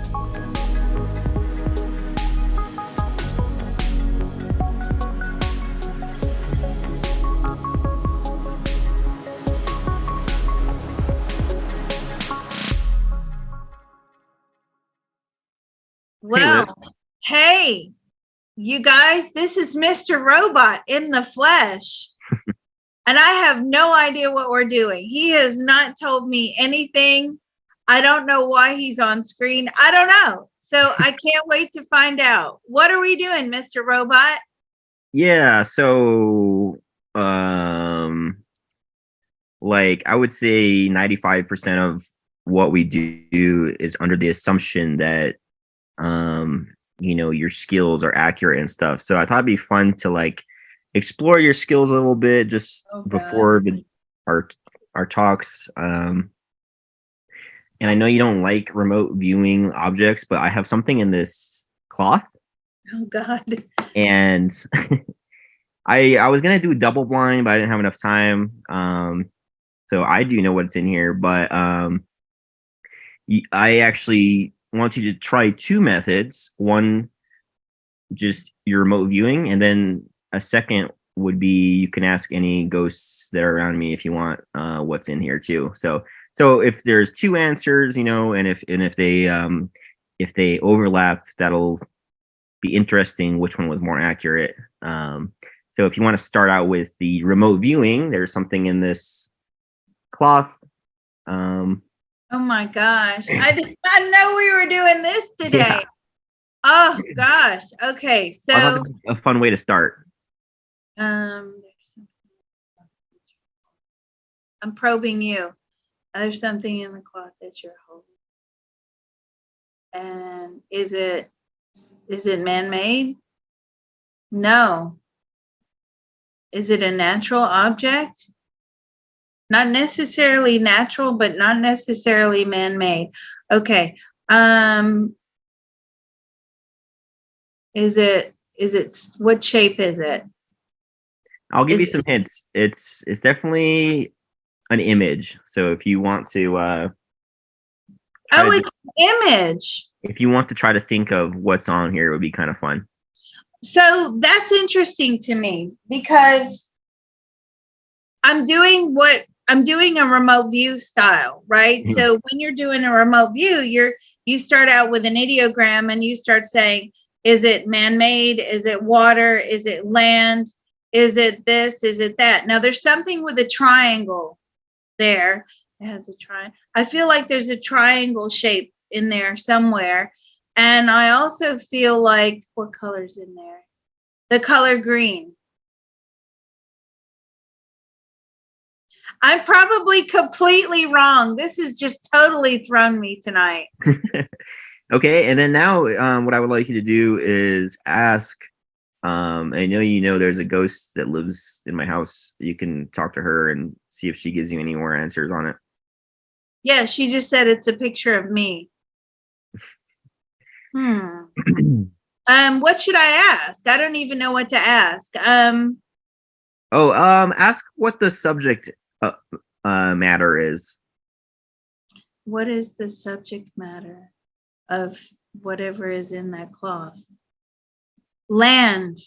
Hey, Liz. Well, hey, you guys, this is Mr. Robot in the flesh. And I have no idea what we're doing. He has not told me anything. I don't know why he's on screen. I don't know. So I can't wait to find out. What are we doing, Mr. Robot? Yeah, so um like I would say 95% of what we do is under the assumption that your skills are accurate and stuff. So I thought it'd be fun to like explore your skills a little bit just Oh, God. before our our talks. And I know you don't like remote viewing objects, but I have something in this cloth Oh, God. and I was gonna do double blind, but I didn't have enough time. So I do know what's in here, but I actually want you to try two methods. One, just your remote viewing, and then a second would be you can ask any ghosts that are around me if you want what's in here too. So if there's two answers, and if they overlap, that'll be interesting which one was more accurate. So if you want to start out with the remote viewing, there's something in this cloth. Oh, my gosh. I did not know we were doing this today. Yeah, Oh, gosh. Okay. I So, thought it was a fun way to start. I'm probing you. There's something in the cloth that you're holding. And is it man-made? No. Is it a natural object? Not necessarily natural, but not necessarily man-made. Okay. Is it what shape is it? I'll give you some hints. It's definitely an image. So if you want to It's an image. if you want to try to think of what's on here, it would be kind of fun. So that's interesting to me because I'm doing a remote view style, right? Mhm. So when you're doing a remote view, you start out with an ideogram and you start saying, is it man-made? Is it water? Is it land? Is it this? Is it that? Now there's something with a triangle there. It has a triangle. I feel like there's a triangle shape in there somewhere. And I also feel like, what color's in there? The color green. I'm probably completely wrong. This has just totally thrown me tonight. Okay, and then now what I would like you to do is ask. I know there's a ghost that lives in my house. You can talk to her and see if she gives you any more answers on it. Yeah, she just said it's a picture of me. What should I ask? I don't even know what to ask. Ask what the subject matter is. What is the subject matter of whatever is in that cloth? Land.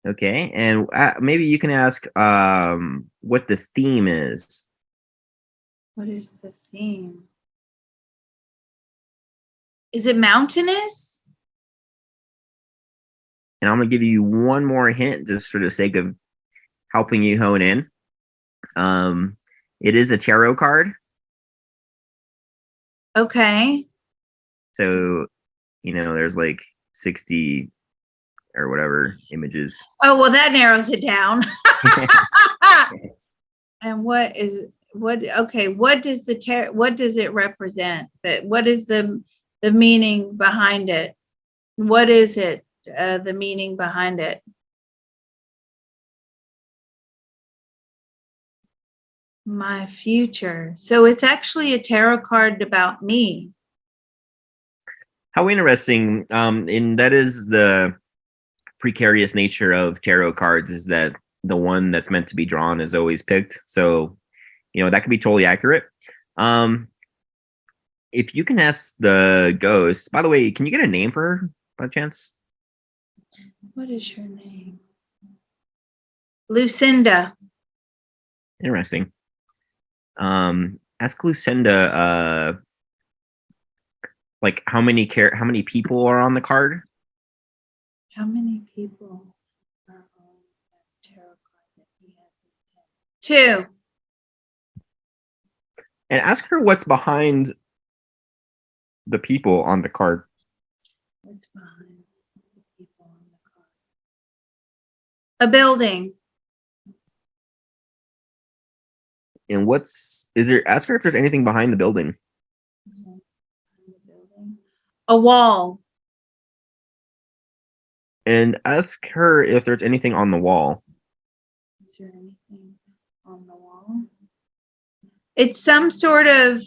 Okay, and maybe you can ask what the theme is. What is the theme? Is it mountainous? And I'm gonna give you one more hint just for the sake of helping you hone in. It is a tarot card. Okay. So, there's like 60 or whatever images. Oh, well, that narrows it down. And what does it represent? What is the meaning behind it? What is it? The meaning behind it? My future. So it's actually a tarot card about me. How interesting. And that is the precarious nature of tarot cards, is that the one that's meant to be drawn is always picked. So, that could be totally accurate. if you can ask the ghost, by the way, can you get a name for her by chance? What is her name? Lucinda. Interesting. Ask Lucinda, like how many people are on the card? How many people are on that tarot card that he has? 2. And ask her what's behind the people on the card. What's behind the people on the card? A building. And ask her if there's anything behind the building. A wall. And ask her if there's anything on the wall. Is there anything on the wall? It's some sort of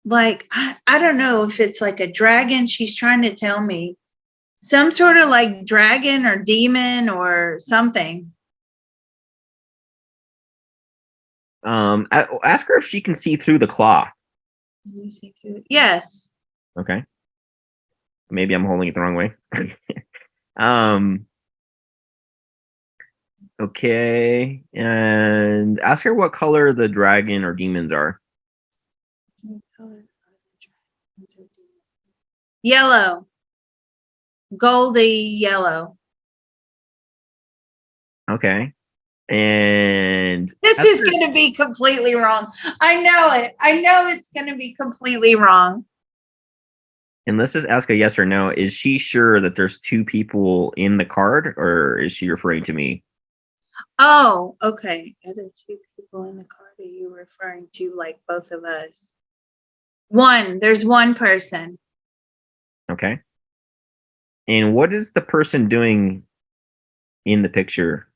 like, I don't know if it's like a dragon. She's trying to tell me some sort of like dragon or demon or something. Ask her if she can see through the cloth. Can you see through it? Yes. Okay. Maybe I'm holding it the wrong way. um. Okay, and ask her what color the dragon or demons are. Yellow. Goldy yellow. Okay. And this is going to be completely wrong. I know it. I know it's going to be completely wrong. And let's just ask a yes or no. Is she sure that there's 2 people in the card, or is she referring to me? Oh, okay. Are there 2 people in the card? Are you referring to like both of us? 1. There's 1 person. Okay. And what is the person doing in the picture?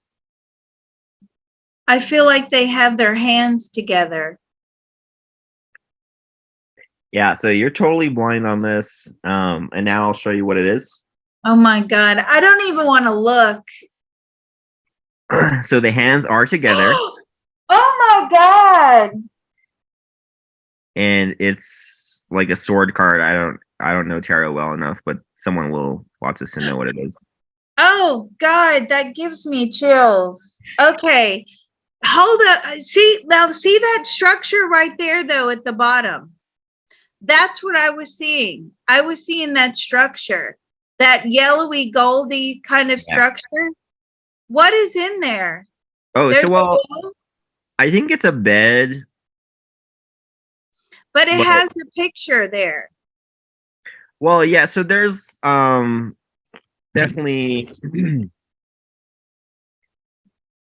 I feel like they have their hands together. Yeah, so you're totally blind on this. And now I'll show you what it is. Oh my God. I don't even want to look. So the hands are together. Oh my God. And it's like a sword card. I don't know tarot well enough, but someone will watch this and know what it is. Oh God, that gives me chills. Okay. Hold up. See that structure right there though at the bottom. That's what I was seeing. I was seeing that structure, that yellowy goldy kind of structure. What is in there? Oh, so well, I think it's a bed. But it has a picture there. Well, yeah, so there's definitely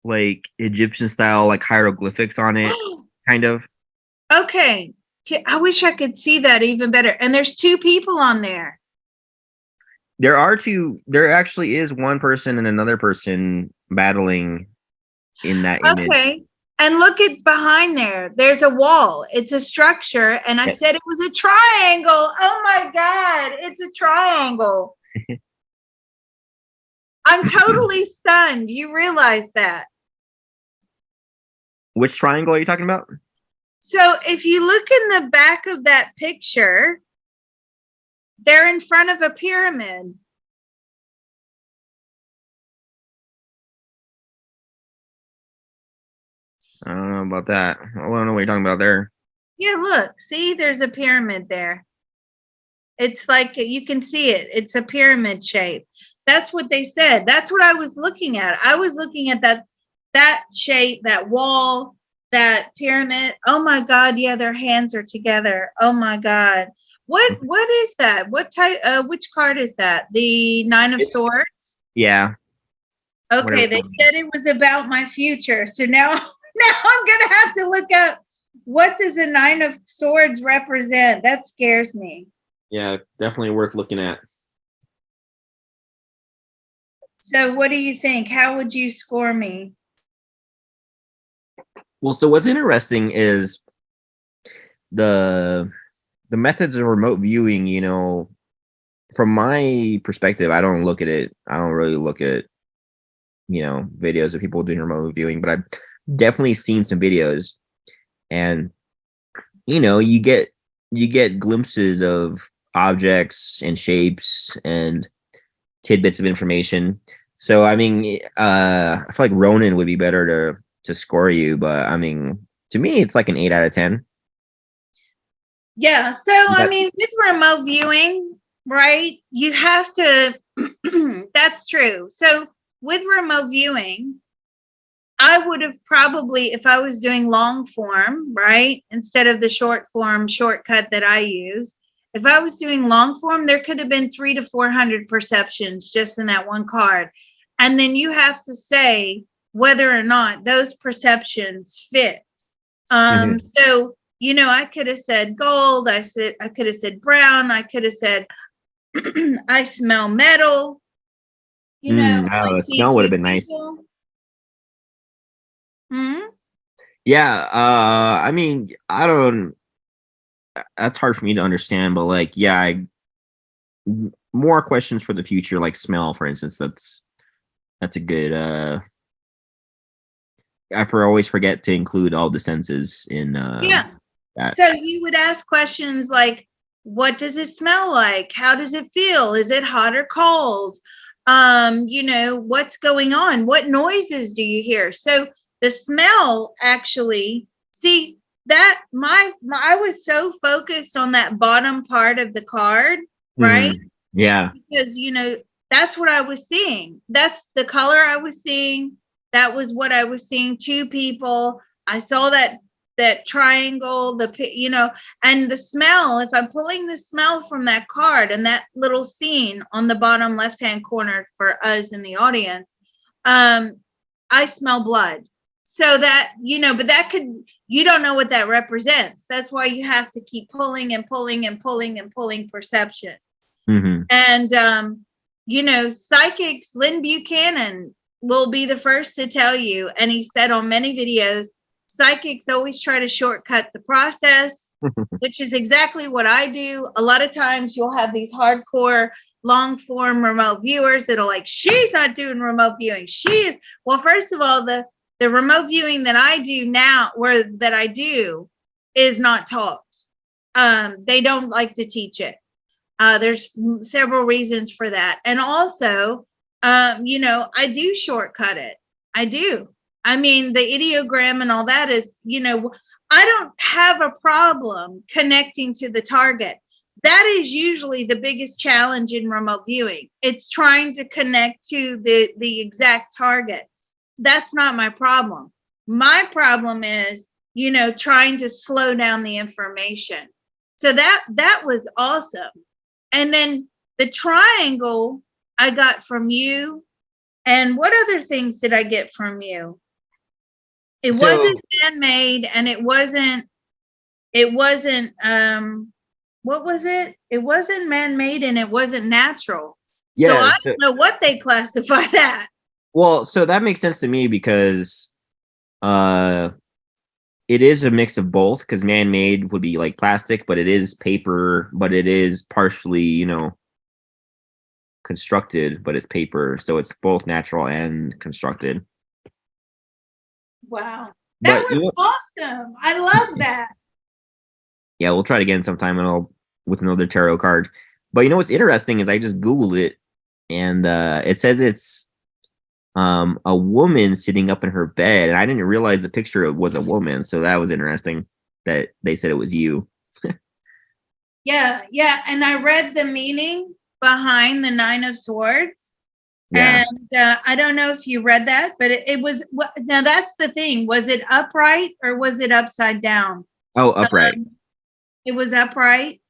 like Egyptian style, like hieroglyphics on it, kind of. Okay. I wish I could see that even better. And there's 2 people on there. There actually is 1 person and another person battling in that image. Okay. And look at behind there. There's a wall. It's a structure. And I said it was a triangle. Oh my God. It's a triangle. I'm totally stunned. You realize that. Which triangle are you talking about? So if you look in the back of that picture, they're in front of a pyramid. I don't know about that. I don't know what you're talking about there. Yeah, look. See, there's a pyramid there. It's like you can see it. It's a pyramid shape. That's what they said. That's what I was looking at. I was looking at that shape, that wall, that pyramid. Oh my God, yeah, their hands are together. Oh my God. What is that? What type which card is that? The 9 of Swords? Yeah. Okay, they said it was about my future. So now I'm gonna have to look up what does the 9 of Swords represent? That scares me. Yeah, definitely worth looking at. So what do you think? How would you score me? Well, so what's interesting is the methods of remote viewing, you know, from my perspective, I don't look at it. I don't really look at, you know, videos of people doing remote viewing, but I've definitely seen some videos, and you get glimpses of objects and shapes and tidbits of information. So I mean, I feel like Ronin would be better to score you, but I mean, to me, it's like an 8 out of 10. Yeah. So, I But mean, with remote viewing, right, you have to, that's true. So, with remote viewing, I would have probably, if I was doing long form, right, instead of the short form shortcut that I use, if I was doing long form, there could have been 300 to 400 perceptions just in that one card. And then you have to say whether or not those perceptions fit. Mhm. So, I could have said gold, I could have said brown, I could have said I smell metal, I Oh, the see smell would have two been nice. people. Hmm. Yeah, I mean, I don't. That's hard for me to understand, but like, yeah, more questions for the future, like smell, for instance. That's a good. Always forget to include all the senses in Yeah. that. So you would ask questions like, what does it smell like? How does it feel? Is it hot or cold? What's going on? What noises do you hear? So the smell actually, see that I was so focused on that bottom part of the card, right? Yeah. Because that's what I was seeing. That's the color I was seeing. That was what I was seeing. Two people. I saw that triangle, and the smell. If I'm pulling the smell from that card and that little scene on the bottom left hand corner for us in the audience, I smell blood. So that, but that could, you don't know what that represents. That's why you have to keep pulling and pulling and pulling and pulling perception. Hmm. And, psychics, Lynn Buchanan will be the first to tell you. And he said on many videos, psychics always try to shortcut the process, which is exactly what I do. A lot of times you'll have these hardcore long form remote viewers that'll like, she's not doing remote viewing. She is. Well, first of all, the remote viewing that I do now, that I do is not taught. They don't like to teach it. There's several reasons for that. And also, I do shortcut it. I do. I mean, the ideogram and all that is, I don't have a problem connecting to the target. That is usually the biggest challenge in remote viewing. It's trying to connect to the exact target. That's not my problem. My problem is, trying to slow down the information. So that was awesome. And then the triangle I got from you. And what other things did I get from you? It So wasn't man-made and it wasn't what was it? It wasn't man-made and it wasn't natural. So yeah, I so don't know what they classify that. well, so that makes sense to me because uh it is a mix of both because man-made would be like plastic, but it is paper, but it is partially, constructed, but it's paper, so it's both natural and constructed. Wow. That But was awesome. I love that. yeah, we'll try it again sometime and I'll with another tarot card. But what's interesting is I just Googled it and it says it's a woman sitting up in her bed, and I didn't realize the picture was a woman, so that was interesting that they said it was you. Yeah, yeah. And I read the meaning behind the Nine of Swords. Yeah. And I don't know if you read that, but it was, now that's the thing. Was it upright or was it upside down? Oh, upright. It was upright.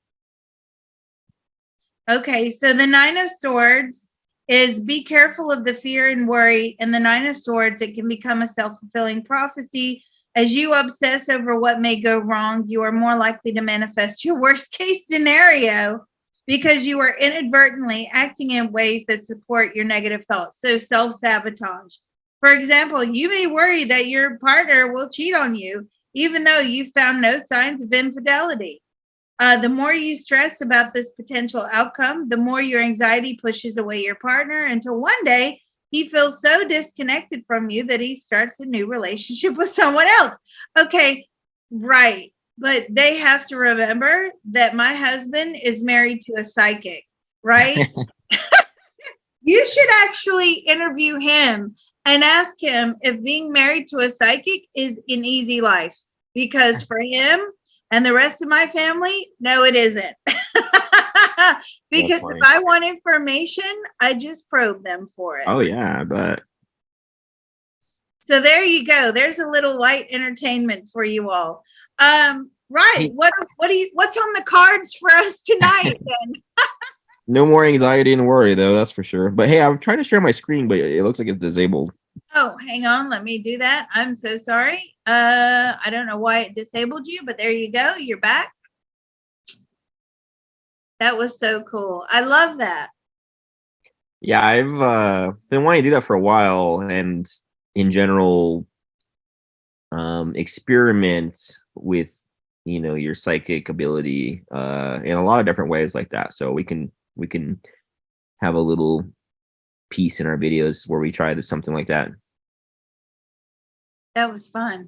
Okay, so the Nine of Swords is be careful of the fear and worry. And the Nine of Swords, it can become a self-fulfilling prophecy. As you obsess over what may go wrong, you are more likely to manifest your worst case scenario because you are inadvertently acting in ways that support your negative thoughts. So self-sabotage. For example, you may worry that your partner will cheat on you, even though you found no signs of infidelity. The more you stress about this potential outcome, the more your anxiety pushes away your partner until one day he feels so disconnected from you that he starts a new relationship with someone else. Okay, right. But they have to remember that my husband is married to a psychic, right? You should actually interview him and ask him if being married to a psychic is an easy life. Because for him and the rest of my family, no, it isn't. That's Because if funny. I want information, I just probe them for it. Oh yeah, but So there you go. There's a little light entertainment for you all. Right. hey, What's on the cards for us tonight then? no more anxiety and worry though, that's for sure. But hey, I'm trying to share my screen, but it looks like it's disabled. Oh, hang on. Let me do that. I'm so sorry. I don't know why it disabled you, but there you go. You're back. That was so cool. I love that. Yeah, I've been wanting to do that for a while, and in general, experiment with your psychic ability in a lot of different ways like that. So we can have a little piece in our videos where we try something like that. That was fun.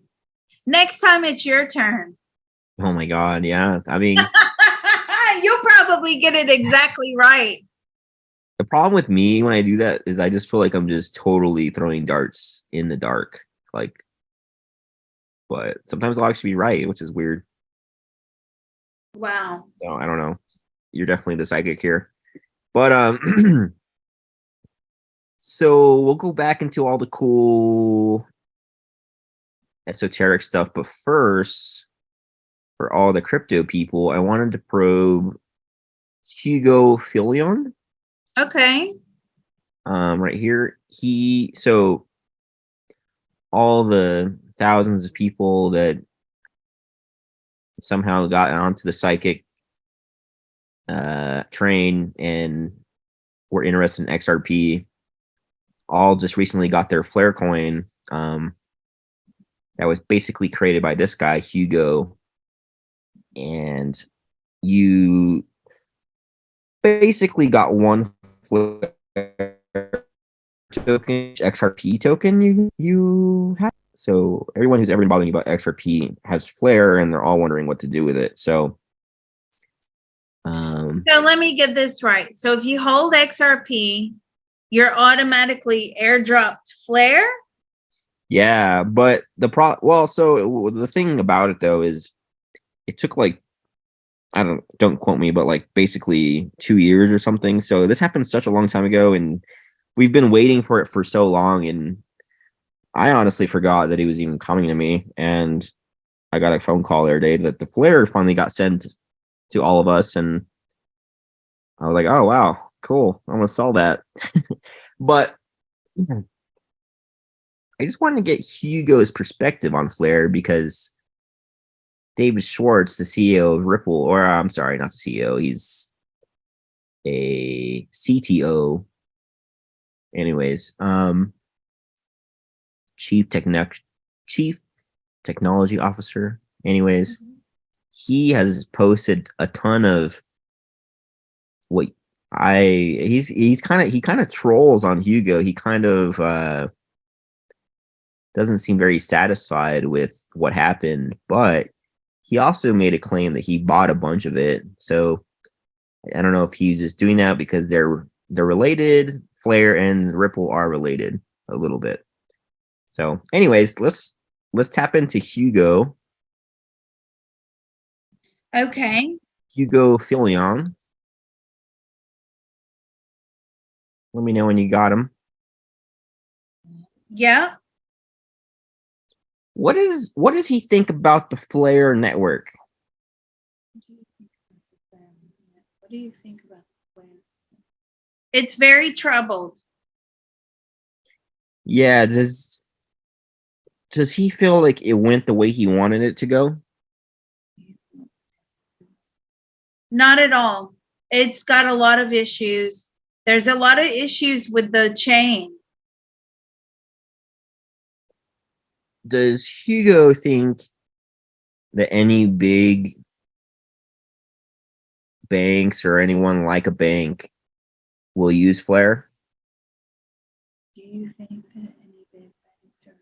Next time it's your turn. Oh my god, yeah. I mean, You'll probably get it exactly right. the problem with me when I do that is I just feel like I'm just totally throwing darts in the dark. Like, but sometimes I'll actually be right, which is weird. Wow. So I don't know. You're definitely the psychic here. But so we'll go back into all the cool esoteric stuff. But first, for all the crypto people, I wanted to probe Hugo Filion. Okay. Right here. So all the thousands of people that somehow got onto the psychic train and were interested in XRP all just recently got their Flare coin that was basically created by this guy, Hugo. And you basically got one Flare token, XRP token you have. So everyone who's ever been bothering you about XRP has Flare, and they're all wondering what to do with it. So, So let me get this right. So if you hold XRP, you're automatically airdropped Flare. yeah, but so the thing about it though is it took like don't quote me, but like basically 2 years or something. So this happened such a long time ago, and we've been waiting for it for so long, and I honestly forgot that he was even coming to me. And I got a phone call the other day that the flare finally got sent to all of us, and I was like, oh wow, cool, I'm gonna sell that. But I just wanted to get Hugo's perspective on Flare because David Schwartz, the CEO of Ripple, or I'm sorry, not the CEO, he's a CTO. Anyways, chief technic chief technology officer. Anyways, he has posted a ton of what I he kind of trolls on Hugo. He kind of doesn't seem very satisfied with what happened, but he also made a claim that he bought a bunch of it. So I don't know if he's just doing that because they're related. Flare and Ripple are related a little bit. So, anyways, let's tap into Hugo. Okay. Hugo Filion. Let me know when you got him. Yeah. What does he think about the Flare network? What do you think about Flare? It's very troubled. Yeah, does he feel like it went the way he wanted it to go? Not at all. It's got a lot of issues. There's a lot of issues with the chain. Does Hugo think that any big banks or anyone like a bank will use Flare? Do you think that any big banks or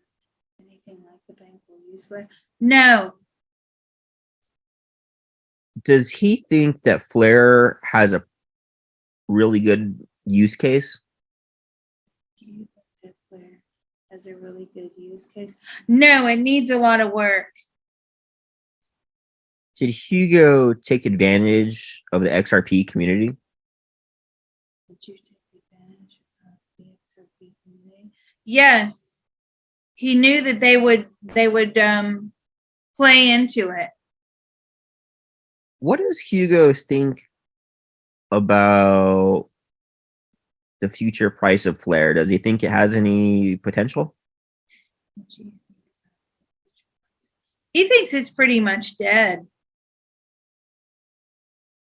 anything like the bank will use Flare? No. Does he think that Flare has a really good use case? Do you think that Flare has a really good use case? No, it needs a lot of work. Did Hugo take advantage of the XRP community? Did you take advantage of the XRP community? Yes. He knew that they would play into it. What does Hugo think about the future price of Flare? Does he think it has any potential? He thinks it's pretty much dead.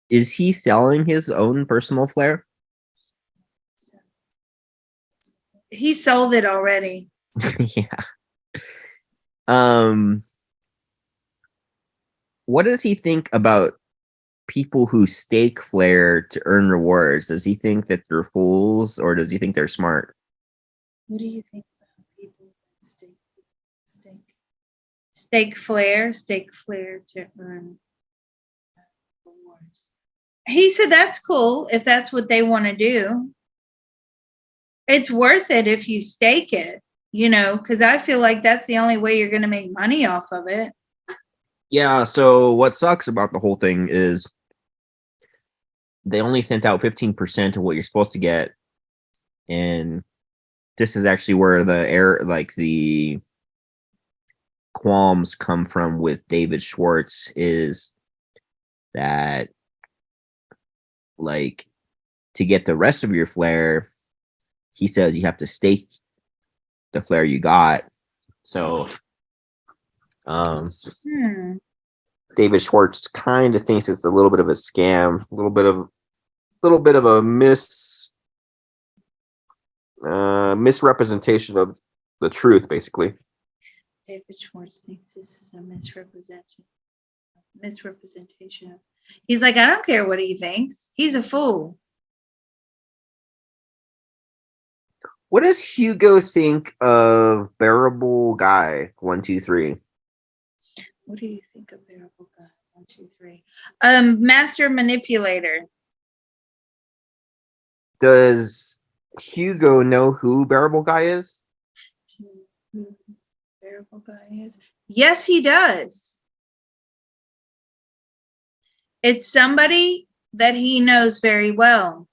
Is he selling his own personal Flare? He sold it already. Yeah. What does he think about people who stake Flare to earn rewards? Does he think that they're fools, or does he think they're smart? What do you think about people that stake Flare to earn rewards? He said that's cool if that's what they want to do. It's worth it if you stake it, because I feel like that's the only way you're going to make money off of it. Yeah, so what sucks about the whole thing is they only sent out 15% of what you're supposed to get. And this is actually where the qualms come from with David Schwartz, is that, like, to get the rest of your Flare, he says you have to stake the Flare you got. So David Schwartz kind of thinks it's a little bit of a scam, a little bit of a misrepresentation of the truth, basically. David Schwartz thinks this is a misrepresentation. He's like, I don't care what he thinks. He's a fool. What does Hugo think of Bearable Guy 123? What do you think of Bearable Guy 123? Master manipulator. Does Hugo know who Bearable Guy is? Bearable Guy is? Yes, he does. It's somebody that he knows very well.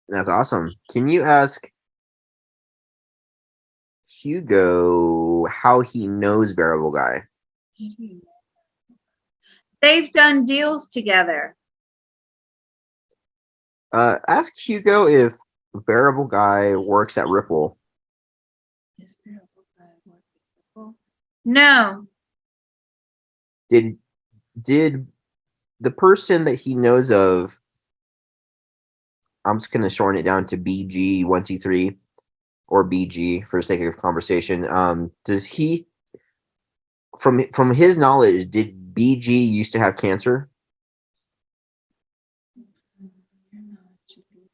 That's awesome. Can you ask Hugo how he knows Bearable Guy? They've done deals together. Ask Hugo if Bearable Guy works at Ripple. Does Bearable Guy work at Ripple? No. Did the person that he knows of, I'm just going to shorten it down to BG123 or BG for the sake of conversation. Does he, from his knowledge, did BG used to have cancer? BG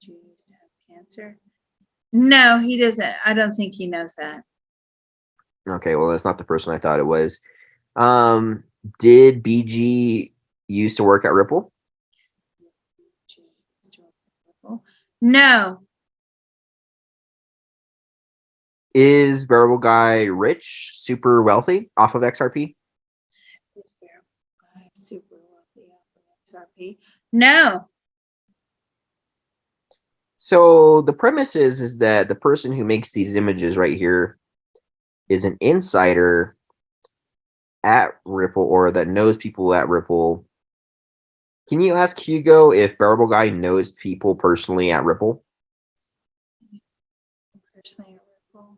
used to have cancer? No, he doesn't. I don't think he knows that. Okay, well, that's not the person I thought it was. Did BG used to work at Ripple? No. Is Bearable Guy rich, super wealthy off of XRP? Is Bearable Guy super wealthy off of XRP? No. So the premise is that the person who makes these images right here is an insider at Ripple, or that knows people at Ripple. Can you ask Hugo if Bearable Guy knows people personally at Ripple? Personally at Ripple.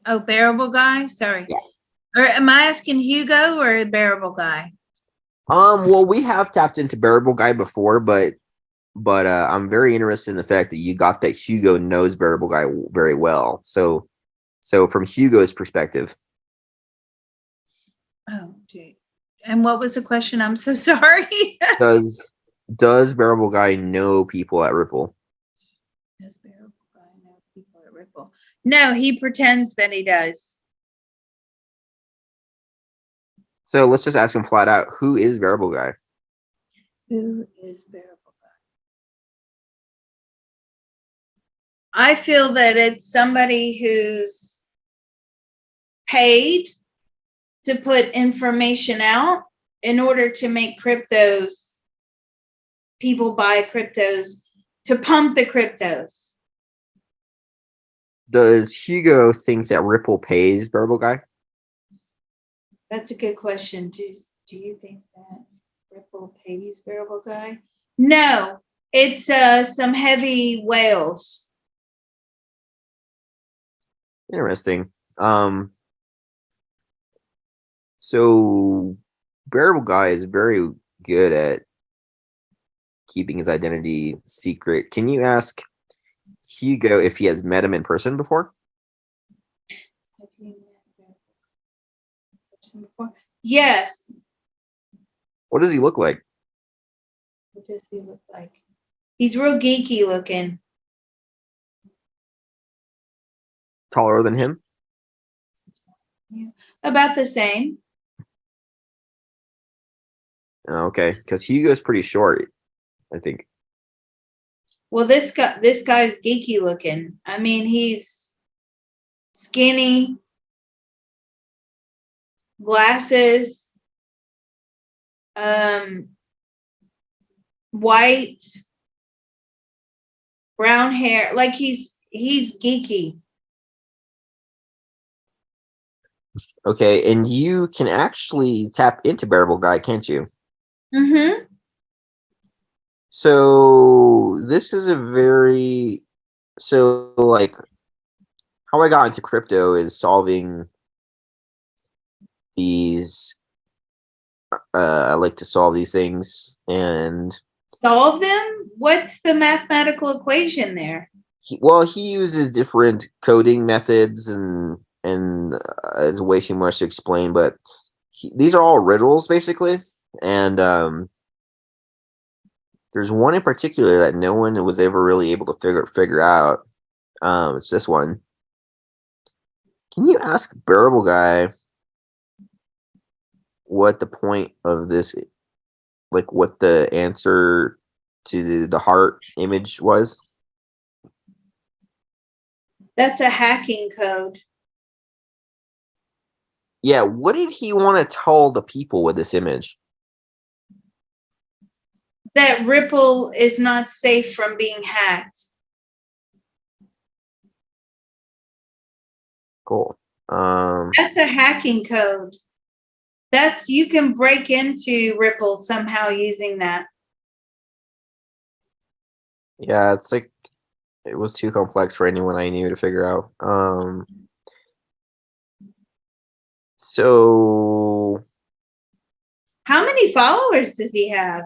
Oh, Bearable Guy? Sorry. Yeah. Or am I asking Hugo or Bearable Guy? Well, we have tapped into Bearable Guy before, but I'm very interested in the fact that you got that Hugo knows Bearable Guy very well. So from Hugo's perspective. Oh, gee. And what was the question? I'm so sorry. Does Bearable Guy know people at Ripple? Does Bearable Guy know people at Ripple? No, he pretends that he does. So let's just ask him flat out, who is Variable Guy? Who is Variable Guy? I feel that it's somebody who's paid to put information out in order to make cryptos, people buy cryptos, to pump the cryptos. Does Hugo think that Ripple pays Variable Guy? That's a good question. Do you think that Ripple pays Variable Guy? No, it's some heavy whales. Interesting. So Variable Guy is very good at keeping his identity secret. Can you ask Hugo if he has met him in person before? Have you met person before? Yes. What does he look like? What does he look like? He's real geeky looking. Taller than him? Yeah. About the same. Okay, because Hugo's pretty short, I think. Well, this guy's geeky looking. I mean, he's skinny, glasses, white, brown hair. Like he's geeky. Okay, and you can actually tap into Variable Guy, can't you? Mm-hmm. So this is like how I got into crypto is solving these. I like to solve these things, and Solve them? What's the mathematical equation there? he uses different coding methods and it's way too much to explain, but these are all riddles basically, and there's one in particular that no one was ever really able to figure out. It's this one. Can you ask Bearable Guy what the point of this, like what the answer to the heart image was? That's a hacking code. Yeah, what did he want to tell the people with this image? That Ripple is not safe from being hacked. Cool. That's a hacking code. You can break into Ripple somehow using that. Yeah, it's like it was too complex for anyone I knew to figure out. So How many followers does he have?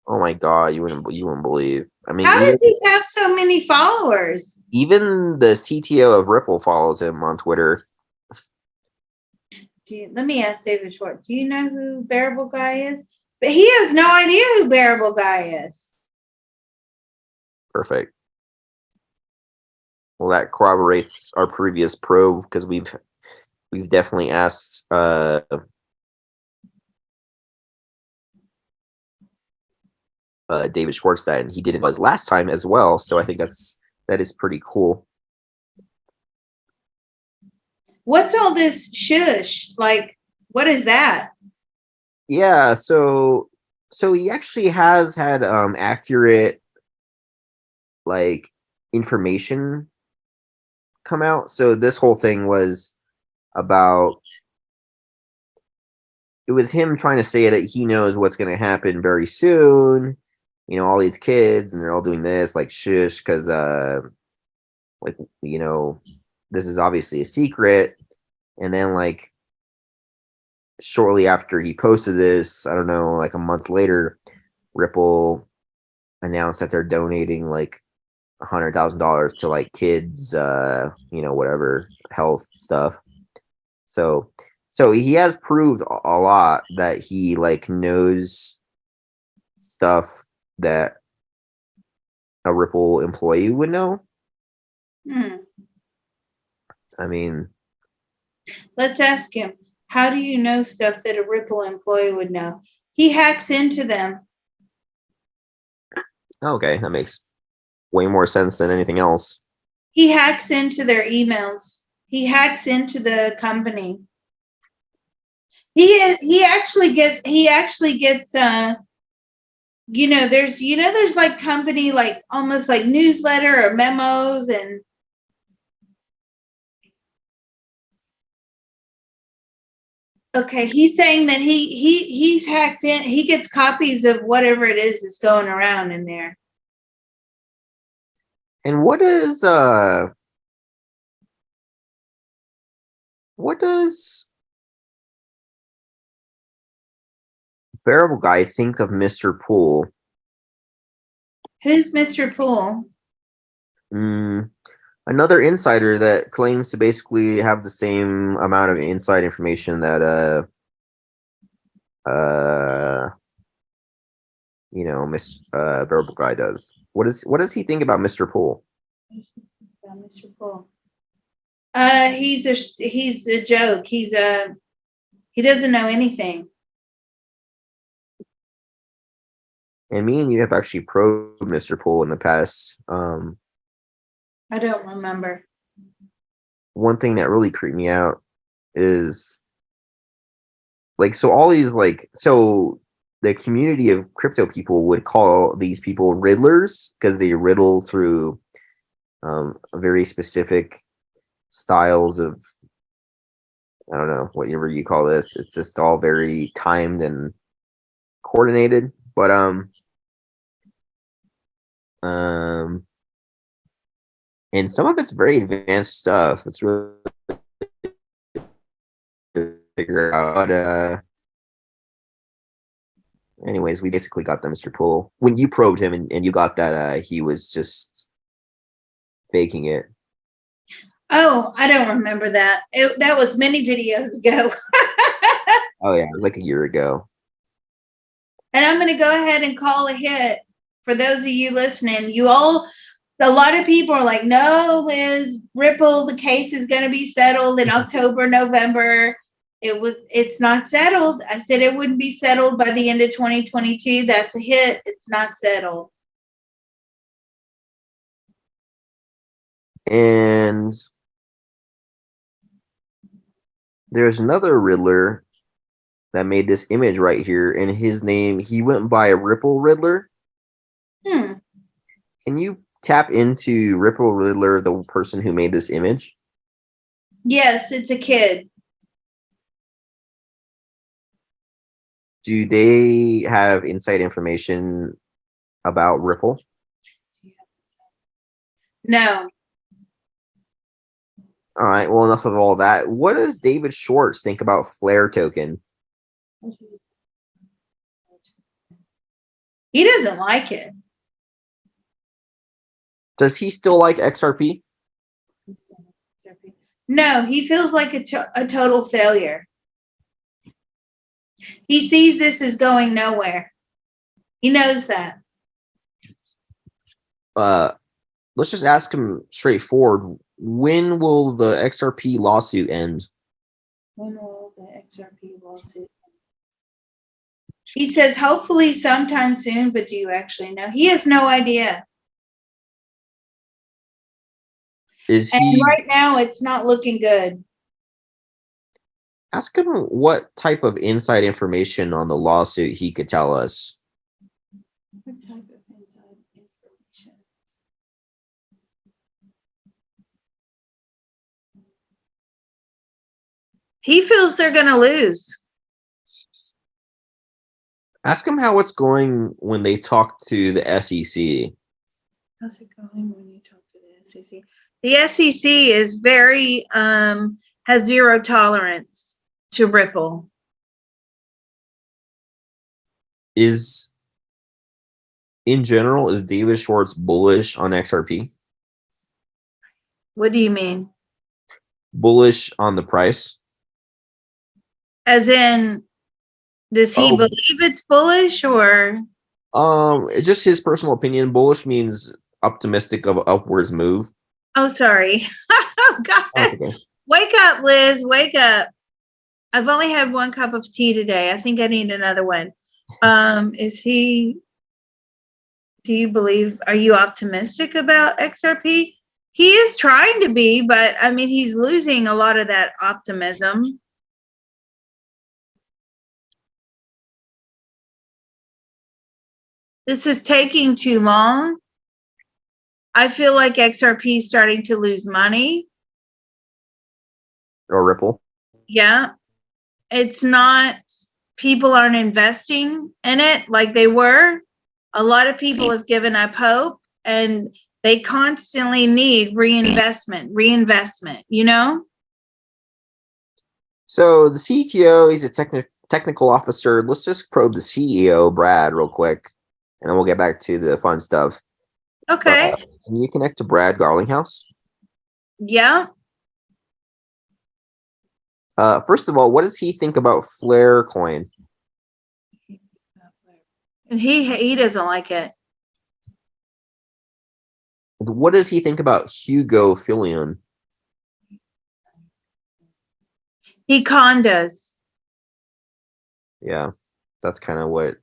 oh my god, you wouldn't believe. I mean, How does he have so many followers? even the CTO of Ripple follows him on Twitter. Let me ask David Schwartz. Do you know who Bearable Guy is? But he has no idea who Bearable Guy is. Perfect. Well, that corroborates our previous probe because we've definitely asked David Schwartz that, and he did it his last time as well. So I think that is pretty cool. What's all this shush? Like, what is that? Yeah, so he actually has had accurate like information come out. So this whole thing was about, it was him trying to say that he knows what's going to happen very soon. You know, all these kids and they're all doing this like shush because like, you know, this is obviously a secret. And then like shortly after he posted this, I don't know, like a month later, Ripple announced that they're donating like $100,000 to like kids, you know, whatever health stuff. So he has proved a lot that he like knows stuff that a Ripple employee would know. I mean, Let's ask him. How do you know stuff that a Ripple employee would know? He hacks into them. Okay, that makes way more sense than anything else. He hacks into their emails. He hacks into the company. He actually gets there's like company like almost like newsletter or memos and okay, he's saying that he's hacked in. He gets copies of whatever it is that's going around in there. And what does Variable Guy think of Mr. Poole? Who's Mr. Poole? Another insider that claims to basically have the same amount of inside information that Variable Guy does. What does he think about Mr. Poole? Mr. Poole. He's a joke. He doesn't know anything. And me and you have actually probed Mr. Poole in the past. I don't remember. One thing that really creeped me out is all these the community of crypto people would call these people riddlers because they riddle through very specific styles of, I don't know, whatever you call this. It's just all very timed and coordinated. But and some of it's very advanced stuff. It's really to figure out. Anyways, we basically got the Mr. Poole. When you probed him and you got that he was just faking it. Oh, I don't remember that. That was many videos ago. Oh yeah, it was like a year ago. And I'm going to go ahead and call a hit for those of you listening. A lot of people are like, no, Liz, Ripple, the case is going to be settled in October, November. It's not settled. I said it wouldn't be settled by the end of 2022. That's a hit. It's not settled. And there's another Riddler that made this image right here, and his name, he went by Ripple Riddler. Can you tap into Ripple Riddler, the person who made this image? Yes, it's a kid. Do they have inside information about Ripple? No. All right, well, enough of all that. What does David Schwartz think about Flare token? He doesn't like it. Does he still like XRP? No, he feels like a total failure. He sees this as going nowhere. He knows that. Let's just ask him straightforward. When will the XRP lawsuit end? When will the XRP lawsuit end? He says hopefully sometime soon, but do you actually know? He has no idea. And right now it's not looking good. Ask him what type of inside information on the lawsuit he could tell us. What type of inside information? He feels they're going to lose. Ask him how it's going when they talk to the SEC. How's it going when you talk to the SEC? The SEC is very, has zero tolerance to Ripple. In general, is David Schwartz bullish on XRP? What do you mean? Bullish on the price? As in, does he believe it's bullish or? Just his personal opinion. Bullish means optimistic of upwards move. Oh, sorry. Oh, God. Okay. Wake up, Liz. Wake up. I've only had one cup of tea today. I think I need another one. Is he, do you believe, are you optimistic about XRP? He is trying to be, but I mean, he's losing a lot of that optimism. This is taking too long. I feel like XRP is starting to lose money. Or Ripple? Yeah. It's not, people aren't investing in it like they were. A lot of people have given up hope and they constantly need reinvestment, you know? So the CTO, he's a technical officer. Let's just probe the CEO, Brad, real quick, and then we'll get back to the fun stuff. Okay. Can you connect to Brad Garlinghouse? Yeah. First of all, what does he think about Flare coin? And he doesn't like it. What does he think about Hugo Filion? He condos. Yeah, that's kind of what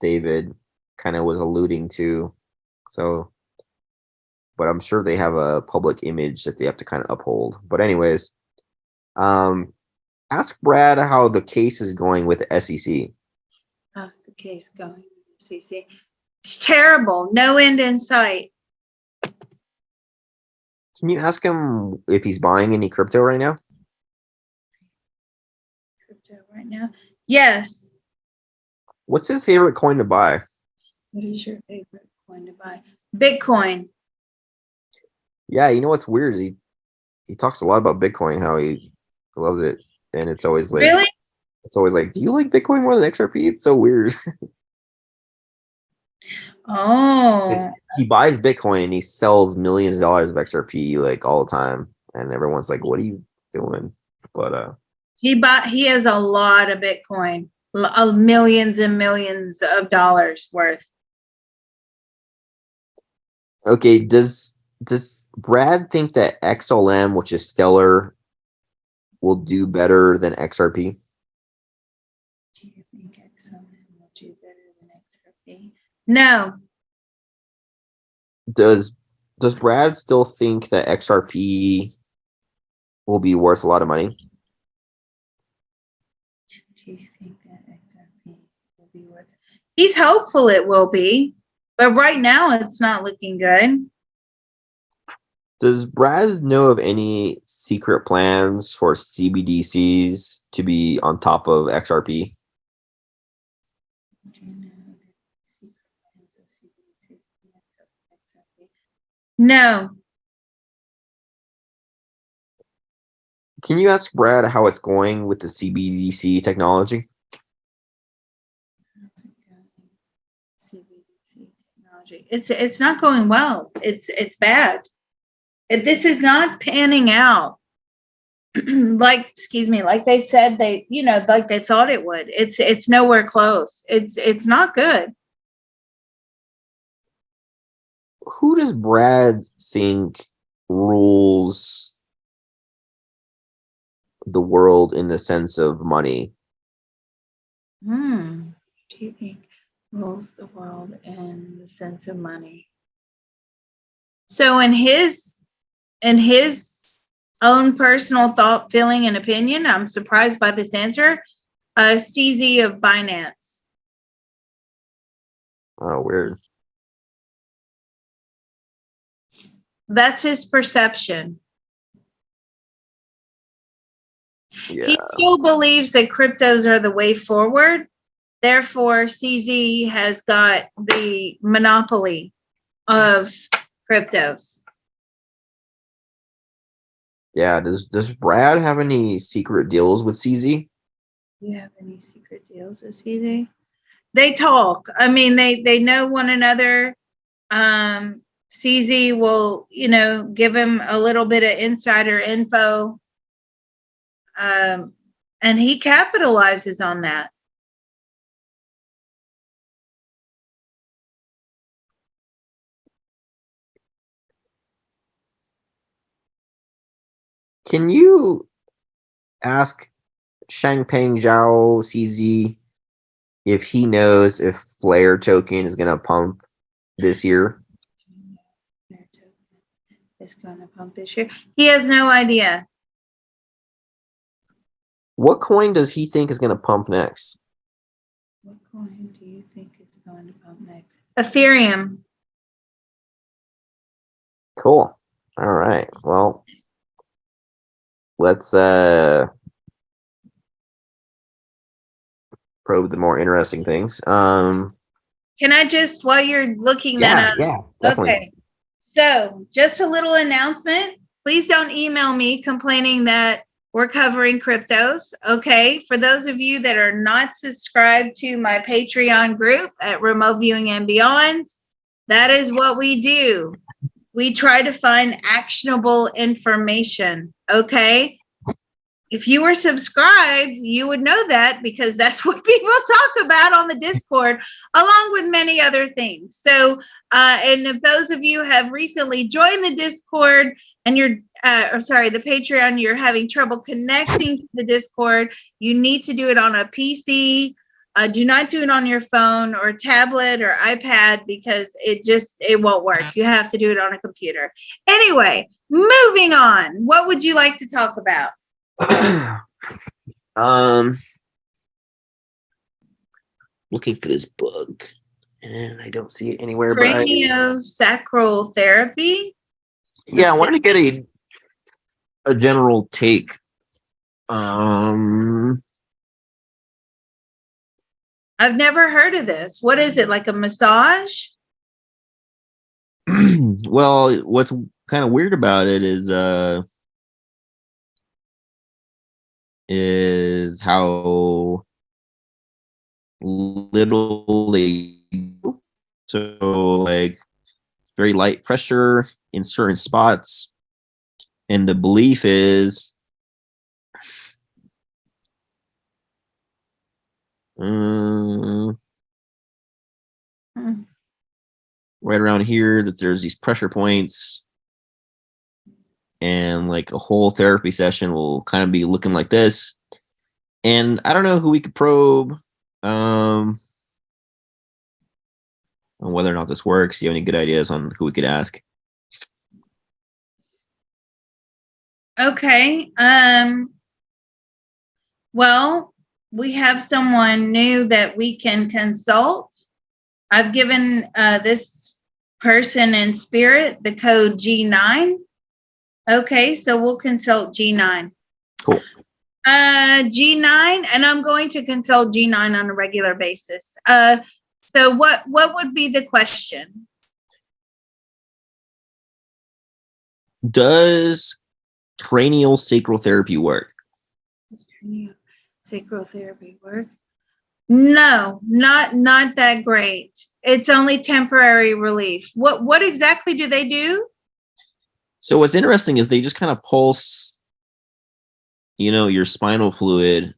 David kind of was alluding to. So, but I'm sure they have a public image that they have to kind of uphold. But anyways, ask Brad how the case is going with the SEC. How's the case going? CC. It's terrible. No end in sight. Can you ask him if he's buying any crypto right now? Crypto right now. Yes. What's his favorite coin to buy? What is your favorite coin to buy? Bitcoin. Yeah, you know what's weird is he talks a lot about Bitcoin, how he loves it, and it's always like Really? do you like Bitcoin more than XRP? It's so weird. Oh. He buys Bitcoin and he sells millions of dollars of XRP like all the time, and everyone's like, "What are you doing?" But He has a lot of Bitcoin, millions and millions of dollars worth. okay, does Brad think that XLM, which is Stellar, will do better than XRP? Do you think XLM will do better than XRP? No. Does Brad still think that XRP will be worth a lot of money? Do you think that XRP will be worth it? He's hopeful it will be, but right now it's not looking good. Does Brad know of any secret plans for CBDCs to be on top of XRP? Do you know the secret plans of CBDCs XRP? No. Can you ask Brad how it's going with the CBDC technology? CBDC technology. It's not going well. It's bad. This is not panning out like, excuse me, like they said they, like they thought it would. It's nowhere close. It's not good. Who does Brad think rules the world in the sense of money? Do you think rules the world in the sense of money? So in his own personal thought, feeling, and opinion, I'm surprised by this answer. CZ of Binance. Oh, weird. That's his perception. Yeah. He still believes that cryptos are the way forward. Therefore, CZ has got the monopoly of cryptos. Yeah. Does Brad have any secret deals with CZ? Do you have any secret deals with CZ? They talk. I mean, they know one another. CZ will, give him a little bit of insider info. And he capitalizes on that. Can you ask Shangpeng Zhao CZ if he knows if Flare token is gonna pump this year. Is going to pump this year. He has no idea. What coin does he think is gonna pump next? What coin do you think is going to pump next? Ethereum. Cool. All right. Well, let's probe the more interesting things. Can I just, while you're looking that up? Yeah, definitely. Okay. So, just a little announcement. Please don't email me complaining that we're covering cryptos. Okay. For those of you that are not subscribed to my Patreon group at Remote Viewing and Beyond, that is what we do. We try to find actionable information. Okay. If you were subscribed, you would know that because that's what people talk about on the Discord, along with many other things. So, and if those of you have recently joined the Discord and you're, the Patreon, you're having trouble connecting to the Discord, you need to do it on a PC. Do not do it on your phone or tablet or iPad because it won't work. You have to do it on a computer. Anyway, moving on. What would you like to talk about? Looking for this book and I don't see it anywhere. Craniosacral therapy. Yeah, I wanted to get a general take. I've never heard of this. What is it, like a massage? Well, what's kind of weird about it is how little they do. So like very light pressure in certain spots, and the belief is right around here that there's these pressure points, and like a whole therapy session will kind of be looking like this. And I don't know who we could probe on whether or not this works. Do you have any good ideas on who we could ask? Okay. Well, we have someone new that we can consult. I've given this person in spirit the code G9. Okay, so we'll consult G9. Cool. G9, and I'm going to consult G9 on a regular basis. So what would be the question? Does cranial sacral therapy work? Does cranial sacral therapy work? No, not that great. It's only temporary relief. What exactly do they do? So what's interesting is they just kind of pulse, your spinal fluid,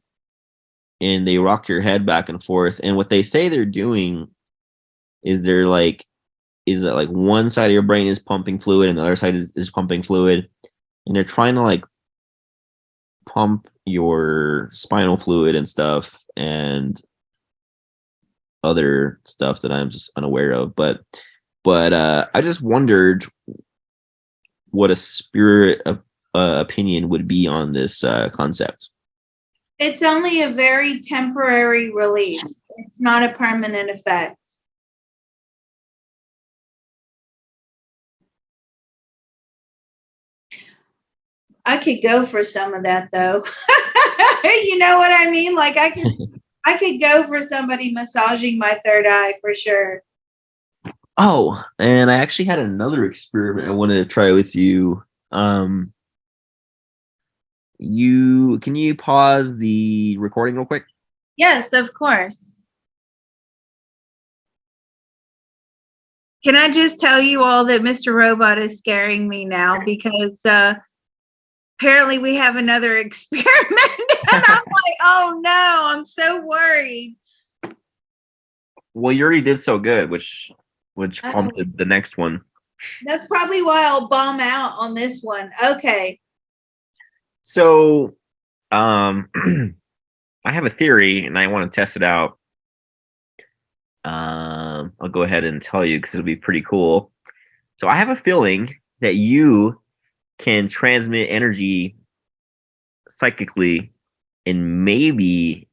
and they rock your head back and forth. And what they say they're doing is is that like one side of your brain is pumping fluid and the other side is pumping fluid, and they're trying to like pump your spinal fluid and stuff and other stuff that I'm just unaware of. But I just wondered what a spirit of opinion would be on this concept. It's only a very temporary relief. It's not a permanent effect. I could go for some of that though. You know what I mean? Like I could go for somebody massaging my third eye for sure. Oh, and I actually had another experiment I wanted to try with you. Can you pause the recording real quick? Yes, of course. Can I just tell you all that Mr. Robot is scaring me now because apparently we have another experiment and I'm like, oh no, I'm so worried. Well, you already did so good, which prompted the next one. That's probably why I'll bomb out on this one. Okay. So Um, I have a theory and I want to test it out. I'll go ahead and tell you because it'll be pretty cool. So I have a feeling that you can transmit energy psychically and maybe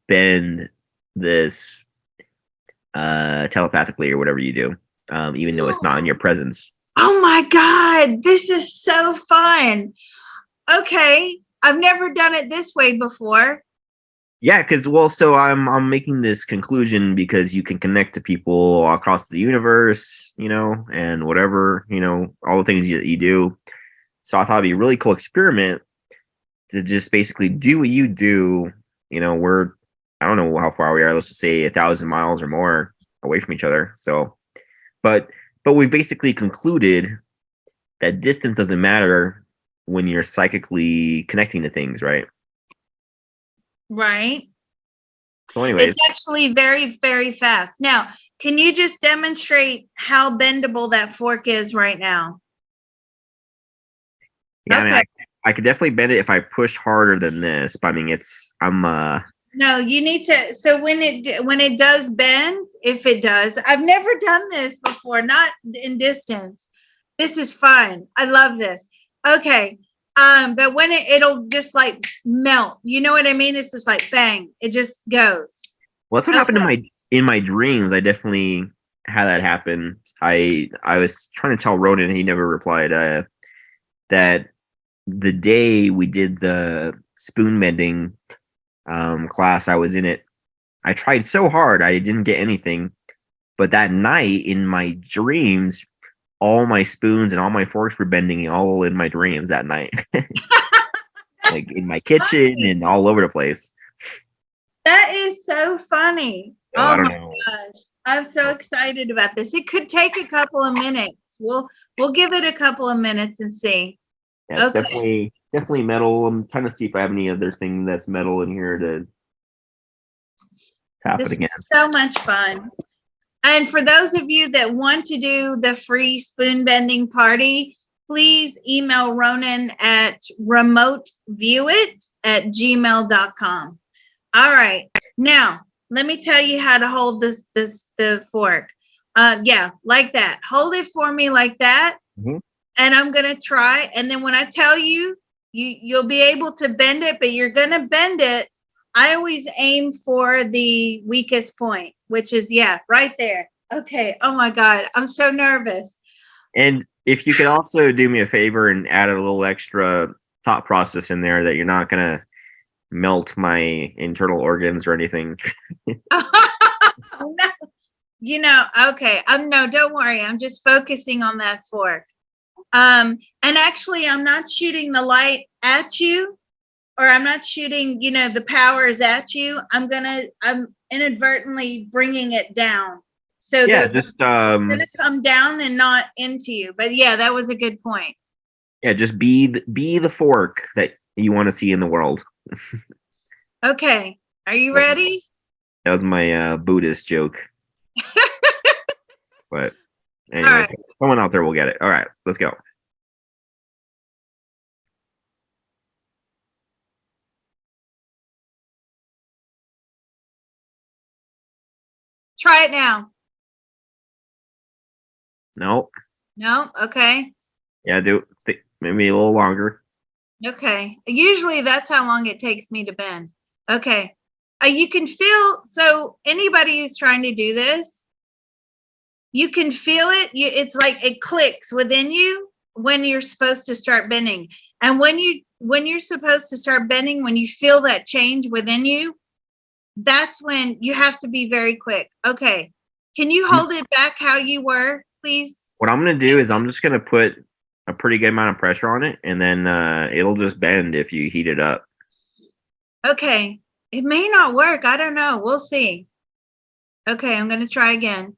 bend this telepathically or whatever you do, even though it's not in your presence. Oh my God, this is so fun. Okay, I've never done it this way before. Yeah, because well, so I'm making this conclusion because you can connect to people across the universe, and whatever, all the things you do. So I thought it'd be a really cool experiment to just basically do what you do. We're I don't know how far we are. Let's just say 1,000 miles or more away from each other. So, but we've basically concluded that distance doesn't matter when you're psychically connecting to things, right? Right. So, anyways, It's actually very, very fast. Now, can you just demonstrate how bendable that fork is right now? yeah, I mean, Okay. I could definitely bend it if I push harder than this, but I mean, I'm No, you need to. So when it does bend, if it does, I've never done this before, not in distance. This is fun. I love this. Okay. But when it'll just like melt. You know what I mean? It's just like bang. It just goes. well, that's what happened Okay. in my dreams. I definitely had that happen. I was trying to tell Ronan, and he never replied. That the day we did the spoon bending class, I was in it. I tried so hard, I didn't get anything. But that night in my dreams, all my spoons and all my forks were bending all in my dreams that night, like in my kitchen Funny. and all over the place. That is so funny. So I Oh don't my know. gosh. I'm so excited about this. It could take a couple of minutes. We'll give it a couple of minutes and see. Yeah, it's Okay. definitely metal. I'm trying to see if I have any other thing that's metal in here to tap it This is against. so much fun. And for those of you that want to do the free spoon bending party, please email Ronan at remoteviewit@gmail.com. All right. Now, let me tell you how to hold the fork. Yeah, like that. Hold it for me like that. Mhm. And I'm going to try. And then when I tell you, you'll be able to bend it, but you're going to bend it. I always aim for the weakest point, which is, yeah, right there. Okay. Oh my God. I'm so nervous. And if you could also do me a favor and add a little extra thought process in there that you're not gonna melt my internal organs or anything. No, okay. No, don't worry. I'm just focusing on that fork. And actually, I'm not shooting the light at you, or I'm not shooting, the powers at you. I'm inadvertently bringing it down. So Yeah, the just it's going to come down and not into you. But yeah, that was a good point. just be the fork that you want to see in the world. Okay. Are you That ready? was my Buddhist joke. But All anyways, right. someone out there will get it. All right, let's go. Try it now. No, No? Okay. yeah, maybe a little longer. Okay. Usually that's how long it takes me to bend. Okay. You can feel, so anybody who's trying to do this, you can feel it. It's like it clicks within you when you're supposed to start bending. And when you're supposed to start bending, when you feel that change within you, that's when you have to be very quick. Okay. Can you hold it back how you were, please? What I'm gonna do is I'm just gonna put a pretty good amount of pressure on it, and then it'll just bend if you heat it up. Okay. It may not work. I don't know. We'll see. Okay, I'm going to try again.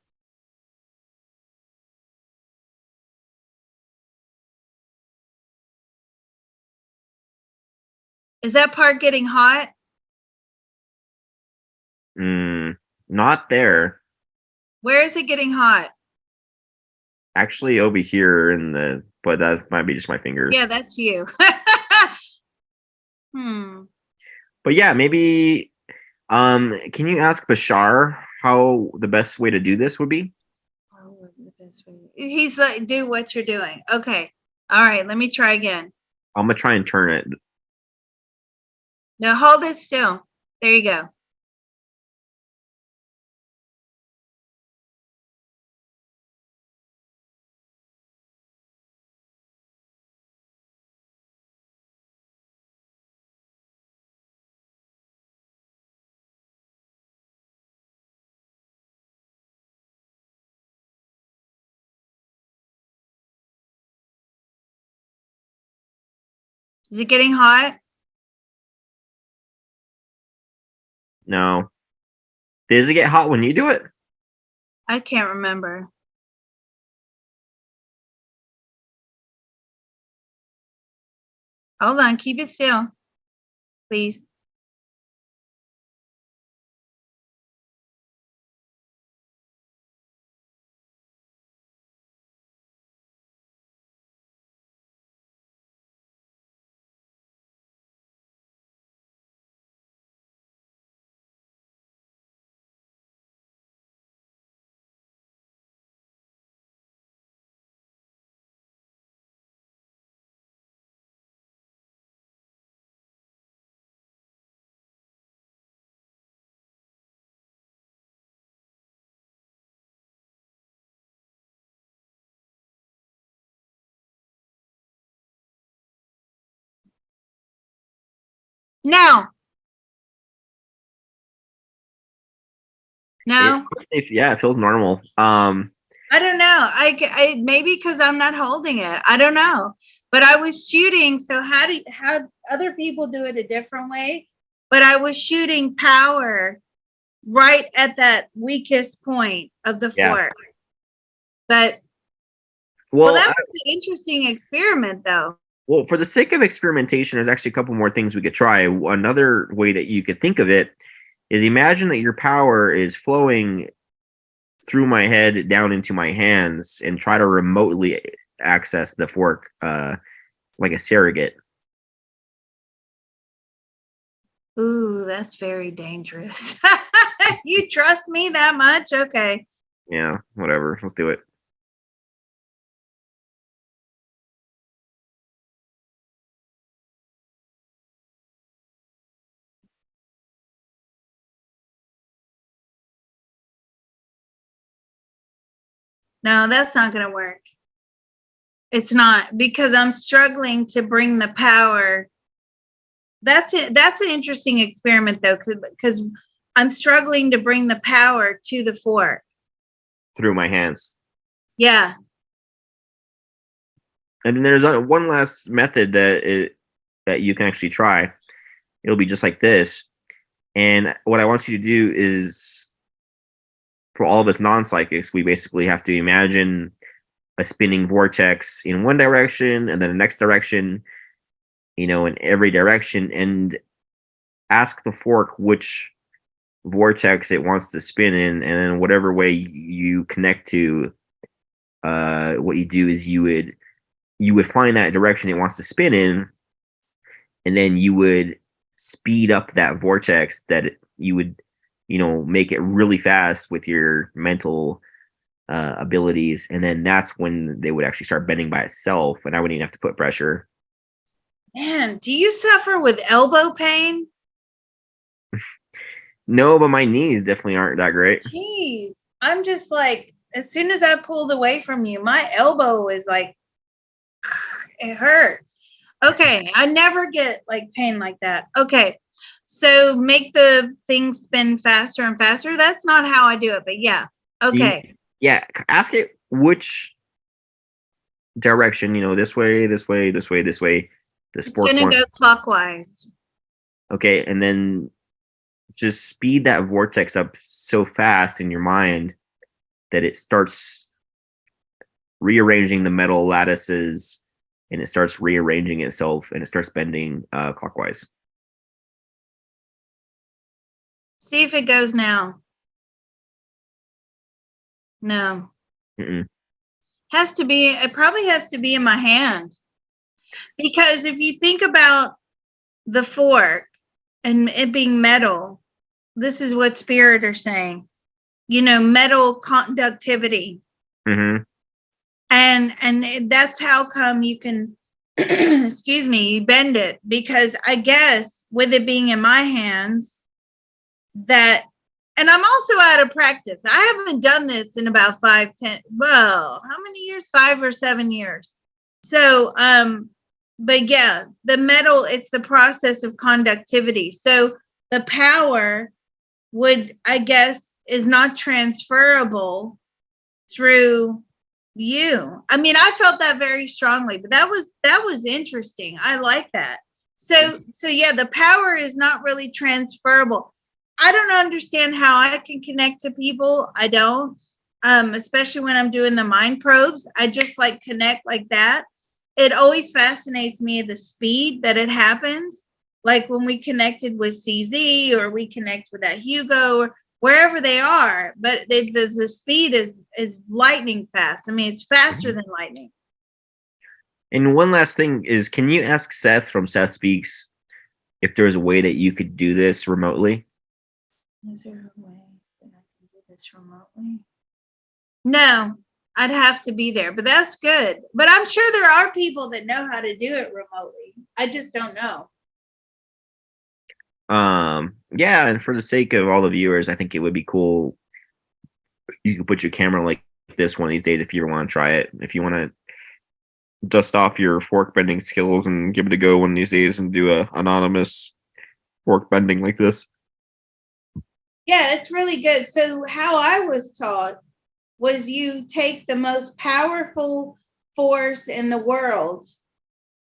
Is that part getting hot? Not there. Where is it getting hot? Actually, over here but that might be just my fingers. Yeah, that's you. But yeah, maybe can you ask Bashar how the best way to do this would be? He's like, do what you're doing. Okay. All right. Let me try again. I'm gonna try and turn it. Now hold it still. There you go. Is it getting hot? No. Does it get hot when you do it? I can't remember. Hold on. Keep it still, please. Now. No. Yeah, it feels normal. I don't know. I maybe because I'm not holding it. I don't know. But I was shooting. So how other people do it a different way? But I was shooting power right at that weakest point of the Yeah. fork. But Well, that was an interesting experiment, though. Well, for the sake of experimentation, there's actually a couple more things we could try. Another way that you could think of it is imagine that your power is flowing through my head down into my hands and try to remotely access the fork like a surrogate. Ooh, that's very dangerous. You trust me that much? Okay. Yeah, whatever. Let's do it. No, that's not going to work. It's not because I'm struggling to bring the power. That's it. That's an interesting experiment though, because I'm struggling to bring the power to the fork. Through my hands. Yeah. And then there's one last method that you can actually try. It'll be just like this. And what I want you to do is, for all of us non-psychics, we basically have to imagine a spinning vortex in one direction and then the next direction, in every direction, and ask the fork which vortex it wants to spin in, and then whatever way you connect to, what you do is you would find that direction it wants to spin in, and then you would speed up that vortex you would make it really fast with your mental abilities, and then that's when they would actually start bending by itself, and I wouldn't even have to put pressure. Man, do you suffer with elbow pain? No, but my knees definitely aren't that great. Jeez. I'm just like, as soon as I pulled away from you, my elbow is like, it hurts. Okay. I never get like pain like that. Okay. So make the thing spin faster and faster. That's not how I do it, but yeah. Okay. Yeah, ask it which direction, this way, this way, this way, this way. This It's fork going to one. go clockwise. Okay, and then just speed that vortex up so fast in your mind that it starts rearranging the metal lattices, and it starts rearranging itself, and it starts bending clockwise. See if it goes now. No. Mm-mm. It probably has to be in my hand. Because if you think about the fork and it being metal, this is what spirit are saying. Metal conductivity. Mm-hmm. And that's how come you can excuse me, you bend it, because I guess with it being in my hands, that, and I'm also out of practice. I haven't done this in about 5-10, well, how many years? 5 or 7 years. So but yeah, the metal, it's the process of conductivity. So the power would, I guess, is not transferable through you. I mean, I felt that very strongly, but that was interesting. I like that. So yeah, the power is not really transferable. I don't understand how I can connect to people. I don't. Especially when I'm doing the mind probes. I just like connect like that. It always fascinates me the speed that it happens. Like when we connected with CZ, or we connect with that Hugo, or wherever they are, but the speed is lightning fast. I mean, it's faster than lightning. And one last thing is, can you ask Seth from Seth Speaks if there's a way that you could do this remotely? Is there a way that I can do this remotely? No, I'd have to be there, but that's good. But I'm sure there are people that know how to do it remotely. I just don't know. Yeah, and for the sake of all the viewers, I think it would be cool. You could put your camera like this one of these days if you want to try it. If you want to dust off your fork bending skills and give it a go one of these days and do a anonymous fork bending like this. Yeah, it's really good. So how I was taught was you take the most powerful force in the world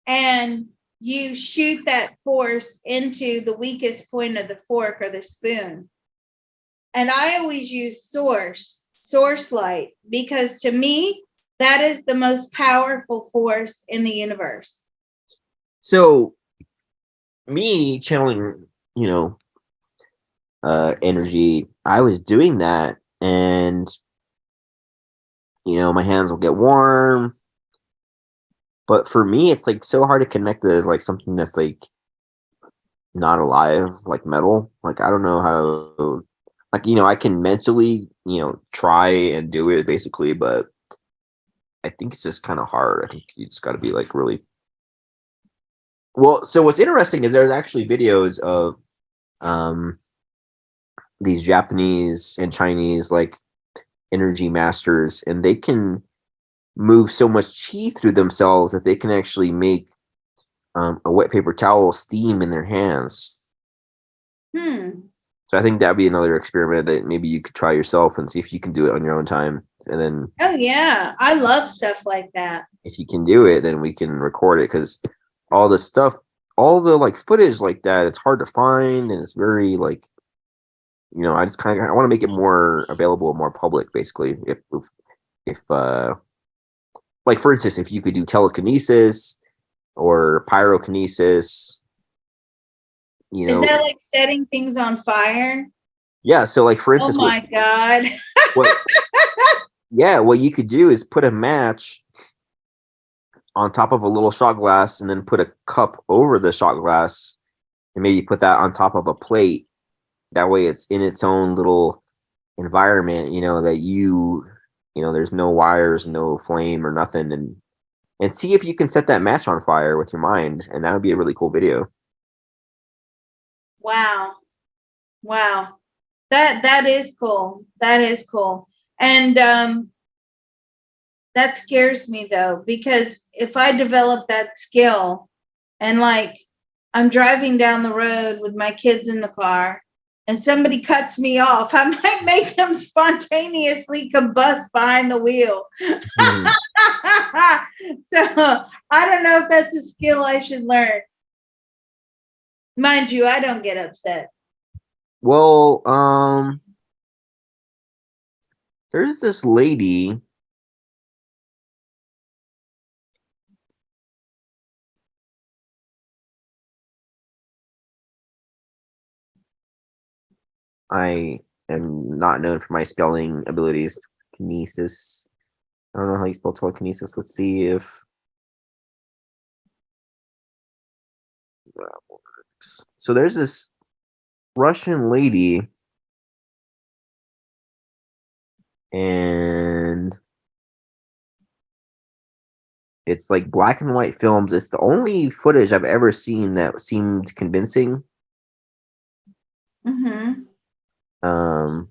and you shoot that force into the weakest point of the fork or the spoon. And I always use source light, because to me, that is the most powerful force in the universe. So me channeling, energy, I was doing that, and my hands will get warm. But for me, it's like so hard to connect to like something that's like not alive, like metal. Like I don't know how, like I can mentally, try and do it basically, but I think it's just kind of hard. I think you just got to be like really well. So what's interesting is there's actually videos of um these Japanese and Chinese like energy masters, and they can move so much chi through themselves that they can actually make a wet paper towel steam in their hands. So I think that'd be another experiment that maybe you could try yourself and see if you can do it on your own time. And then, oh yeah, I love stuff like that. if you can do it, then we can record it, because all the stuff, all the like footage like that, it's hard to find, and it's very like, I just kind of I want to make it more available and more public, basically. If like for instance, if you could do telekinesis or pyrokinesis, Is that like setting things on fire? Yeah, so like for instance, oh my God. What you could do is put a match on top of a little shot glass, and then put a cup over the shot glass, and maybe put that on top of a plate. That way it's in its own little environment, that there's no wires, no flame or nothing, and see if you can set that match on fire with your mind, and that would be a really cool video. Wow. That is cool. That is cool. And that scares me though, because if I develop that skill and like I'm driving down the road with my kids in the car and somebody cuts me off, I might make them spontaneously combust behind the wheel. Mm-hmm. So I don't know if that's a skill I should learn. Mind you, I don't get upset. Well, there's this lady. I am not known for my spelling abilities. Kinesis. I don't know how you spell telekinesis. Let's see if So there's this Russian lady, and it's like black and white films. It's the only footage I've ever seen that seemed convincing. Mm-hmm. Um,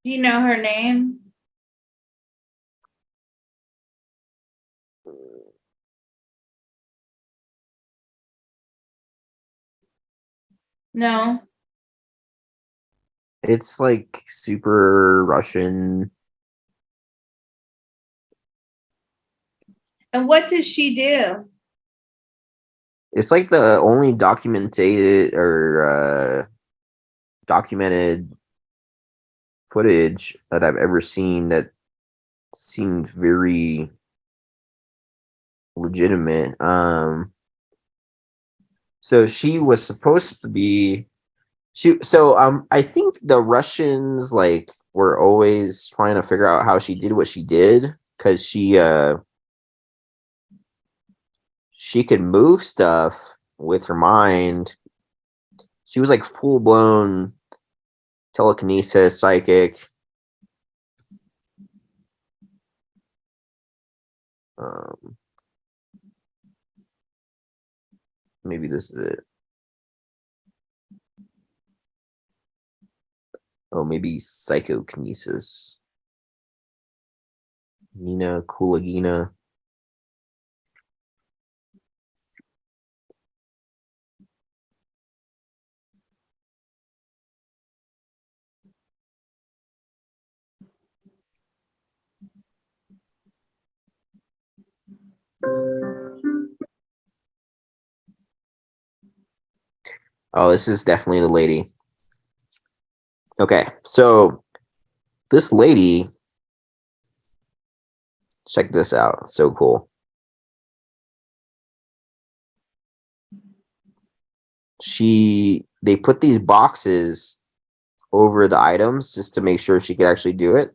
Do you know her name? No. it's like super Russian. And what does she do? It's like the only documented footage that I've ever seen that seemed very legitimate. So she was supposed to be I think the Russians like were always trying to figure out how she did what she did because she could move stuff with her mind. She was like full blown telekinesis psychic. Um, maybe this is it. Oh, maybe psychokinesis. Nina Kulagina. Oh, this is definitely the lady. Okay, so this lady, check this out. So cool. They put these boxes over the items just to make sure she could actually do it.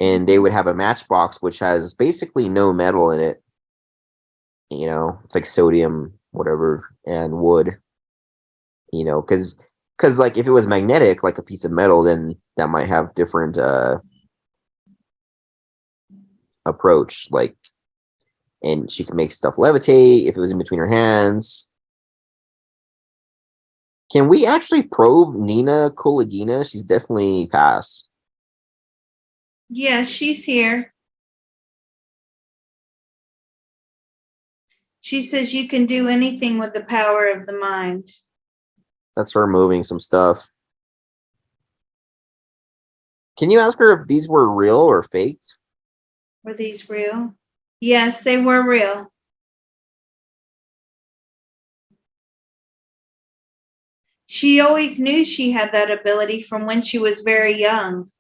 And they would have a matchbox which has basically no metal in it. You know, it's like sodium, whatever, and wood. You know, because like if it was magnetic, like a piece of metal, then that might have different approach. Like, and she could make stuff levitate if it was in between her hands. Can we actually probe Nina Kulagina? She's definitely passed. Yeah, she's here. She says you can do anything with the power of the mind. That's her moving some stuff. Can you ask her if these were real or faked? Were these real? Yes, they were real. She always knew she had that ability from when she was very young.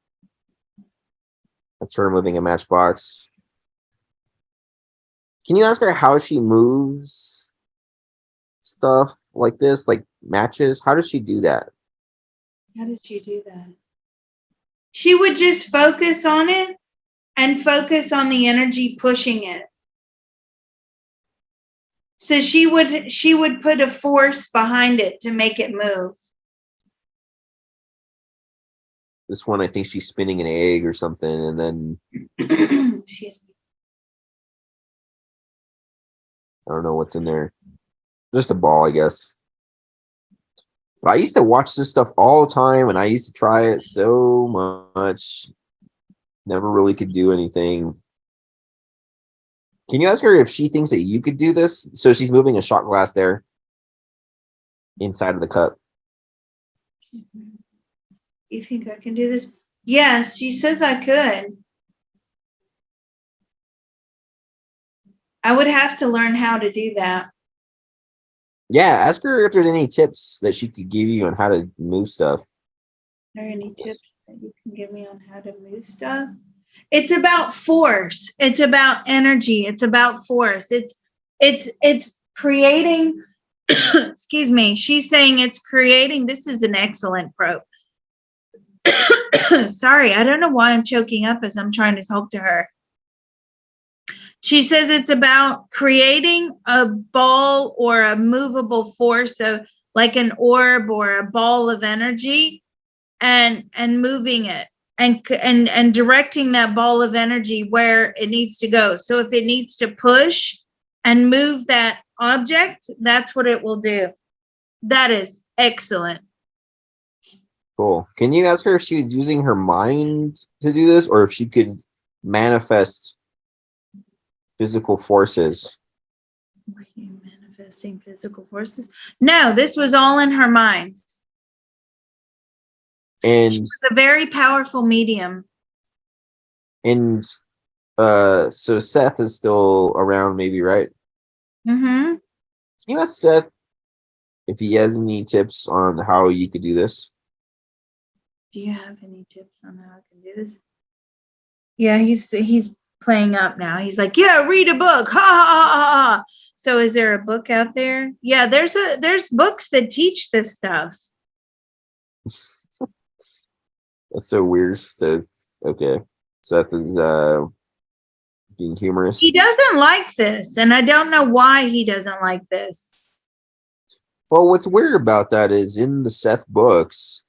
That's her moving a matchbox. Can you ask her how she moves stuff like this, like matches? How does she do that? How did she do that? She would just focus on it and focus on the energy pushing it. So she would put a force behind it to make it move. This one, I think she's spinning an egg or something, and then Excuse me. I don't know what's in there. Just a ball, I guess. But I used to watch this stuff all the time, and I used to try it so much. Never really could do anything. Can you ask her if she thinks that you could do this? So she's moving a shot glass there inside of the cup. You think I can do this? Yes, she says I could. I would have to learn how to do that. Yeah, ask her if there's any tips that she could give you on how to move stuff. there any tips that you can give me on how to move stuff? It's about force. It's about energy. It's about force. It's creating. Excuse me. She's saying it's creating. This is an excellent probe. Sorry, I don't know why I'm choking up as I'm trying to talk to her. She says it's about creating a ball or a movable force, so like an orb or a ball of energy, and moving it and directing that ball of energy where it needs to go. So if it needs to push and move that object, that's what it will do. That is excellent. Cool. Can you ask her if she was using her mind to do this, or if she could manifest physical forces? Were you manifesting physical forces? No, this was all in her mind. And She was a very powerful medium. and so Seth is still around, maybe, right? Mm-hmm. Can you ask Seth if he has any tips on how you could do this? Do you have any tips on how I can do this? Yeah, he's playing up now. He's like, yeah, read a book. Ha ha ha ha ha. So is there a book out there? Yeah, there's books that teach this stuff. That's so weird. So okay, Seth is being humorous. He doesn't like this, and I don't know why he doesn't like this. Well, what's weird about that is in the Seth books,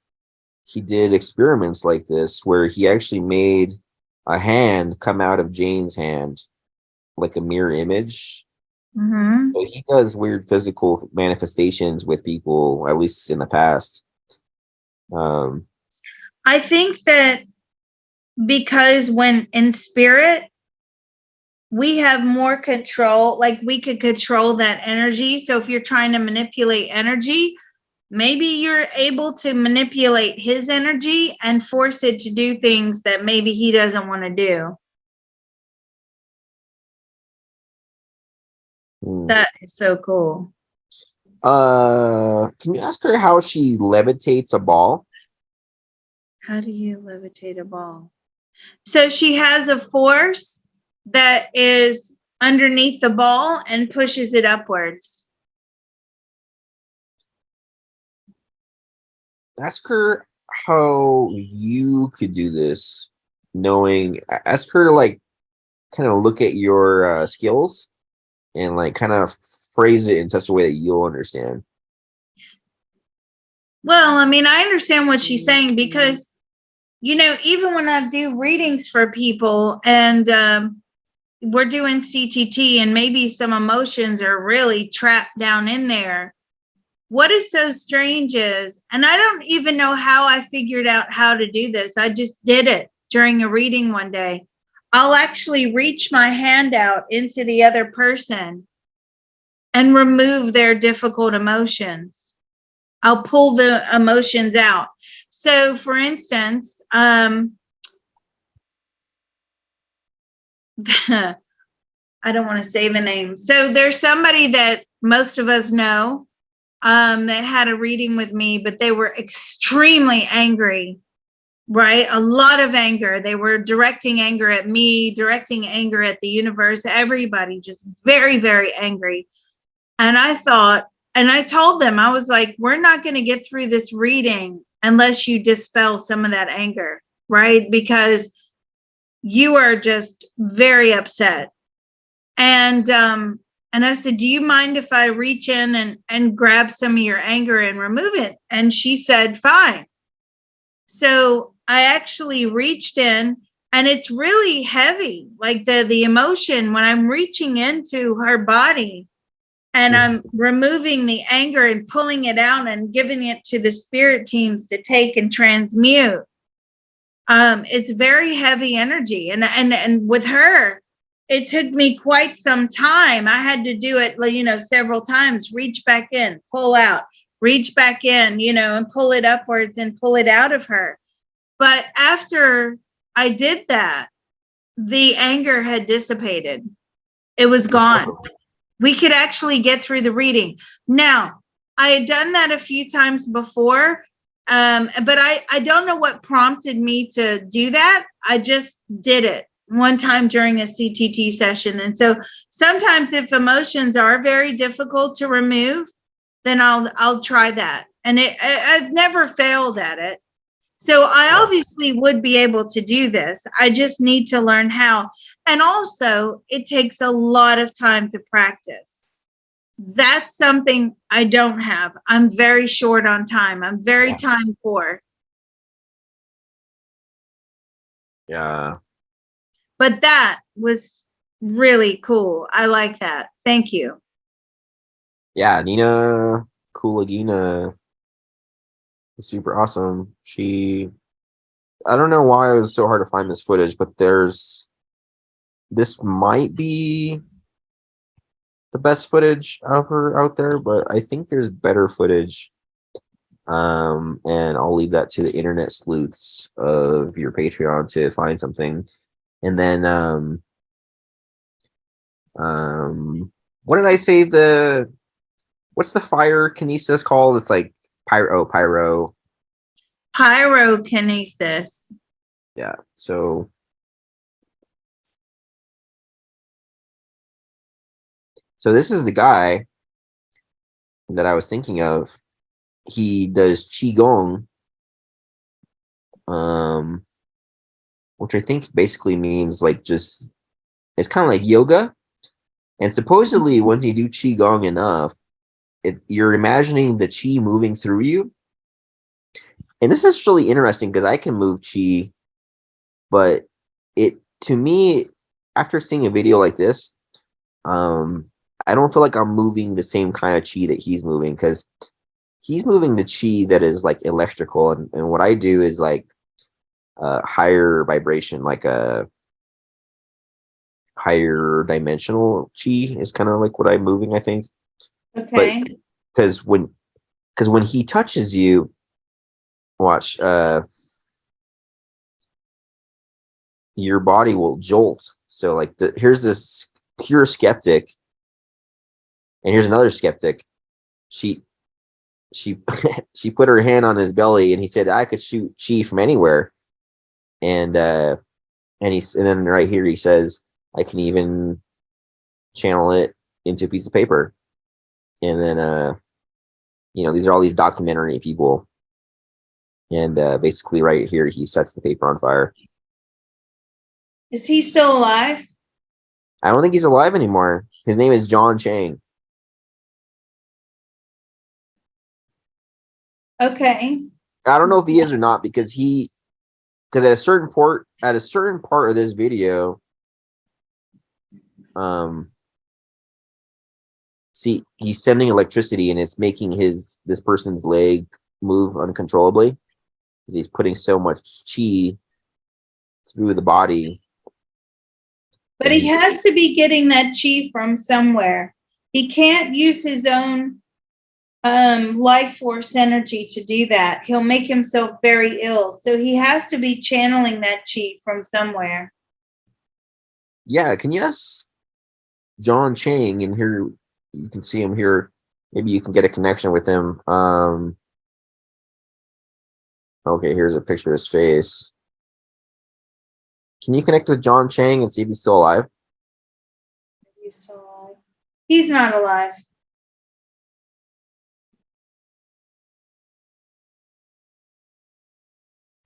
he did experiments like this where he actually made a hand come out of Jane's hand, like a mirror image. Mm-hmm. So he does weird physical manifestations with people, at least in the past. I think that because when in spirit, we have more control, like we could control that energy. So if you're trying to manipulate energy, maybe you're able to manipulate his energy and force it to do things that maybe he doesn't want to do. That is so cool. Can you ask her how she levitates a ball? How do you levitate a ball? So she has a force that is underneath the ball and pushes it upwards. Ask her how you could do this, knowing. Ask her to like kind of look at your skills and like kind of phrase it in such a way that you'll understand. Well, I mean, I understand what she's saying because, even when I do readings for people and we're doing CTT and maybe some emotions are really trapped down in there. What is so strange is, and I don't even know how I figured out how to do this. I just did it during a reading one day. I'll actually reach my hand out into the other person and remove their difficult emotions. I'll pull the emotions out. So for instance, I don't want to say the name. So there's somebody that most of us know that had a reading with me, but they were extremely angry, right? A lot of anger. They were directing anger at me, directing anger at the universe, everybody just very, very angry. And I thought, and I told them, I was like, we're not going to get through this reading unless you dispel some of that anger, right? Because you are just very upset. And I said, do you mind if I reach in and grab some of your anger and remove it? And she said, fine. So I actually reached in, and it's really heavy, like the emotion when I'm reaching into her body and I'm removing the anger and pulling it out and giving it to the spirit teams to take and transmute. It's very heavy energy. And with her, it took me quite some time. I had to do it, several times, reach back in, pull out, reach back in, and pull it upwards and pull it out of her. But after I did that, the anger had dissipated. It was gone. We could actually get through the reading. Now, I had done that a few times before, But I don't know what prompted me to do that. I just did it one time during a CTT session. And so sometimes if emotions are very difficult to remove, then I'll try that. And I've never failed at it. So I obviously would be able to do this. I just need to learn how. And also, it takes a lot of time to practice. That's something I don't have. I'm very short on time. I'm very time poor. Yeah. But that was really cool. I like that. Thank you. Yeah, Nina Kulagina is super awesome. I don't know why it was so hard to find this footage, but this might be the best footage of her out there, but I think there's better footage. And I'll leave that to the internet sleuths of your Patreon to find something. And then what did I say what's the fire kinesis called? It's like pyro. Pyrokinesis. Yeah. So this is the guy that I was thinking of. He does qigong, which I think basically means like just it's kind of like yoga. And supposedly, when you do qigong enough, you're imagining the qi moving through you. And this is really interesting because I can move qi, but to me, after seeing a video like this, I don't feel like I'm moving the same kind of qi that he's moving, because he's moving the chi that is like electrical, and what I do is like higher vibration, like a higher dimensional chi is kind of like what I'm moving, I think. Okay. But because when he touches you, watch, your body will jolt. So like here's this pure skeptic, and here's another skeptic. She she put her hand on his belly, and he said, I could shoot chi from anywhere. And then right here he says, I can even channel it into a piece of paper. And then these are all these documentary people. And basically right here he sets the paper on fire. Is he still alive? I don't think he's alive anymore. His name is John Chang. Okay. I don't know if he is or not, because at a certain part of this video, see, he's sending electricity, and it's making this person's leg move uncontrollably because he's putting so much chi through the body. But he has to be getting that chi from somewhere. He can't use his own life force energy to do that. He'll make himself very ill. So he has to be channeling that chi from somewhere. Yeah, can you ask John Chang? And here you can see him here. Maybe you can get a connection with him. Okay, here's a picture of his face. Can you connect with John Chang and see if he's still alive? He's still alive. He's not alive.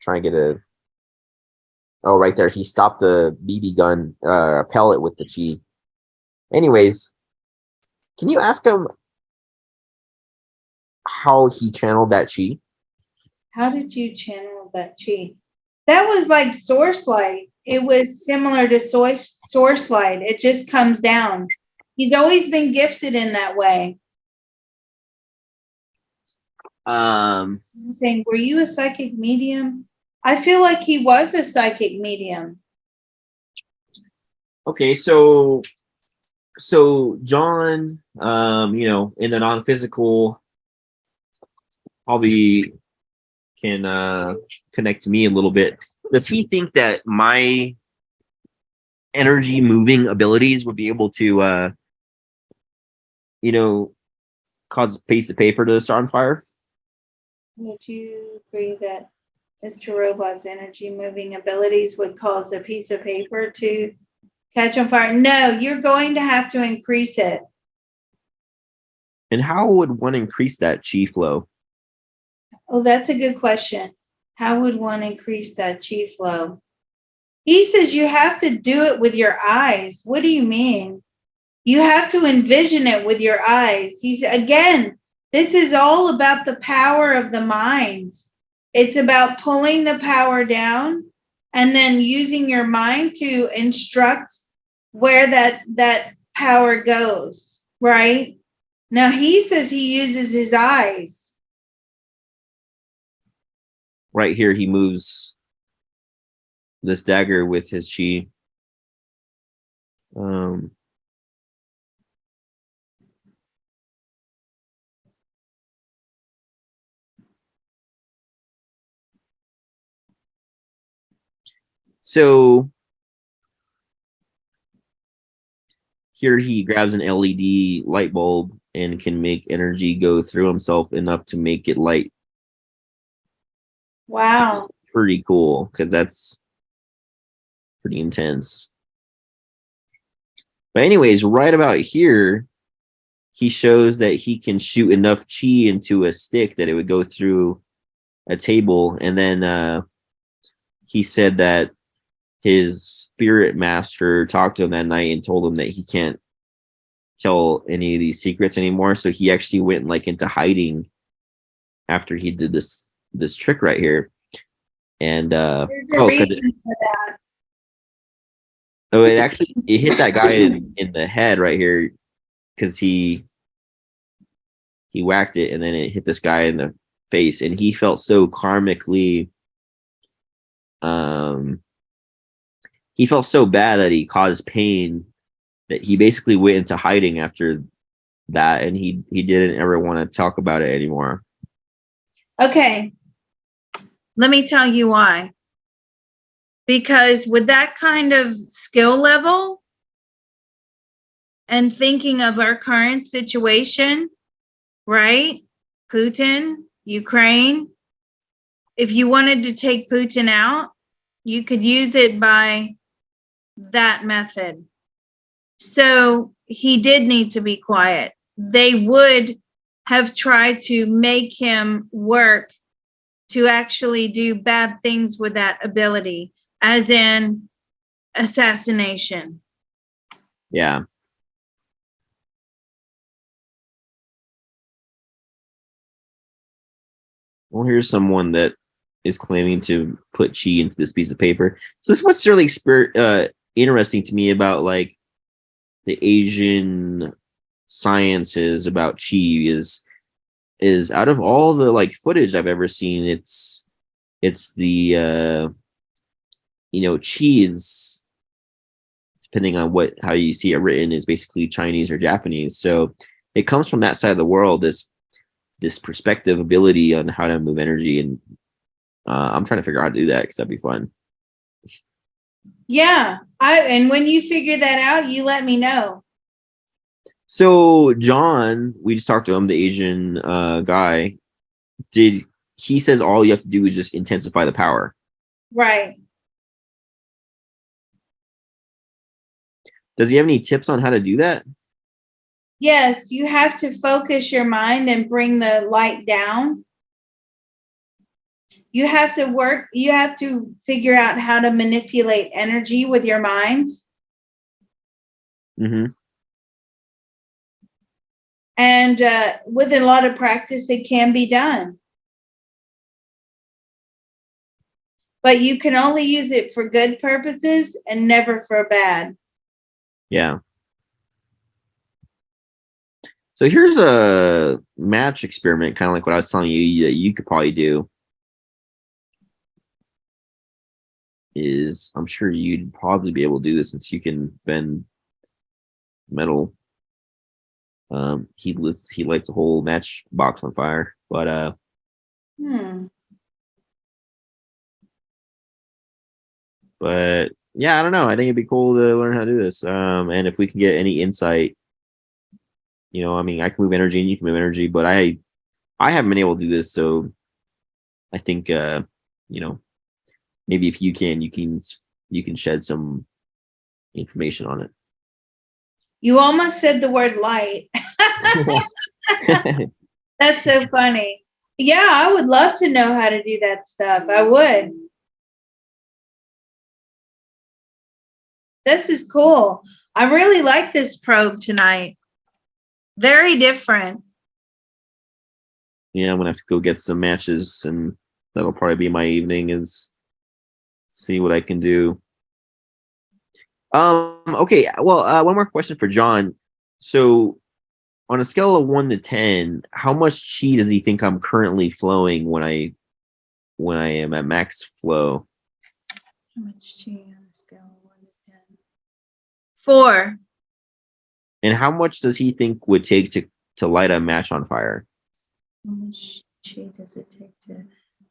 Try and get a. Oh, right there. He stopped the BB gun pellet with the chi. Anyways, can you ask him how he channeled that chi? How did you channel that chi? That was like source light. It was similar to source light. It just comes down. He's always been gifted in that way. I'm saying, were you a psychic medium? I feel like he was a psychic medium. Okay, so John, in the non-physical, probably can connect to me a little bit. Does he think that my energy moving abilities would be able to cause a piece of paper to start on fire? Would you agree that Mr. Robot's energy moving abilities would cause a piece of paper to catch on fire? No, you're going to have to increase it. And how would one increase that chi flow? Oh, that's a good question. How would one increase that chi flow? He says you have to do it with your eyes. What do you mean? You have to envision it with your eyes. He's again, this is all about the power of the mind. It's about pulling the power down and then using your mind to instruct where that power goes, right? Now he says he uses his eyes. Right here, he moves this dagger with his chi. So here he grabs an LED light bulb and can make energy go through himself enough to make it light. Wow. Pretty cool, because that's pretty intense. But anyways, right about here, he shows that he can shoot enough chi into a stick that it would go through a table. And then he said that his spirit master talked to him that night and told him that he can't tell any of these secrets anymore. So he actually went like into hiding after he did this trick right here. And There's a oh, because reason for that. oh, it hit that guy in the head right here because he whacked it and then it hit this guy in the face and he felt so karmically he felt so bad that he caused pain that he basically went into hiding after that and he didn't ever want to talk about it anymore. Okay. Let me tell you why. Because with that kind of skill level and thinking of our current situation, right? Putin, Ukraine. If you wanted to take Putin out, you could use it by that method. So he did need to be quiet. They would have tried to make him work to actually do bad things with that ability, as in assassination. Yeah. Well, here's someone that is claiming to put chi into this piece of paper. So this is what's really interesting to me about like the Asian sciences about chi is out of all the like footage I've ever seen, it's the chi is, depending on how you see it written, is basically Chinese or Japanese. So it comes from that side of the world, this perspective ability on how to move energy. And I'm trying to figure out how to do that because that'd be fun. Yeah. And when you figure that out, you let me know. So John, we just talked to him, the Asian guy. He says all you have to do is just intensify the power. Right. Does he have any tips on how to do that? Yes, you have to focus your mind and bring the light down. You have to figure out how to manipulate energy with your mind. Mm-hmm. And with a lot of practice, it can be done. But you can only use it for good purposes and never for bad. Yeah. So here's a match experiment, kind of like what I was telling you that you could probably do. I'm sure you'd probably be able to do this since you can bend metal. He lights a whole matchbox on fire, but But yeah, I don't know. I think it'd be cool to learn how to do this. And if we can get any insight, I mean, I can move energy and you can move energy, but I haven't been able to do this, so I think maybe if you can shed some information on it. You almost said the word light. That's so funny. Yeah, I would love to know how to do that stuff. I would. This is cool. I really like this probe tonight. Very different. Yeah, I'm gonna have to go get some matches, and that'll probably be my evening. Is see what I can do. Okay. Well, one more question for John. So, on a scale of 1 to 10, how much chi does he think I'm currently flowing when I am at max flow? How much chi on a scale of 1 to 10? 4. And how much does he think would take to light a match on fire? How much chi does it take to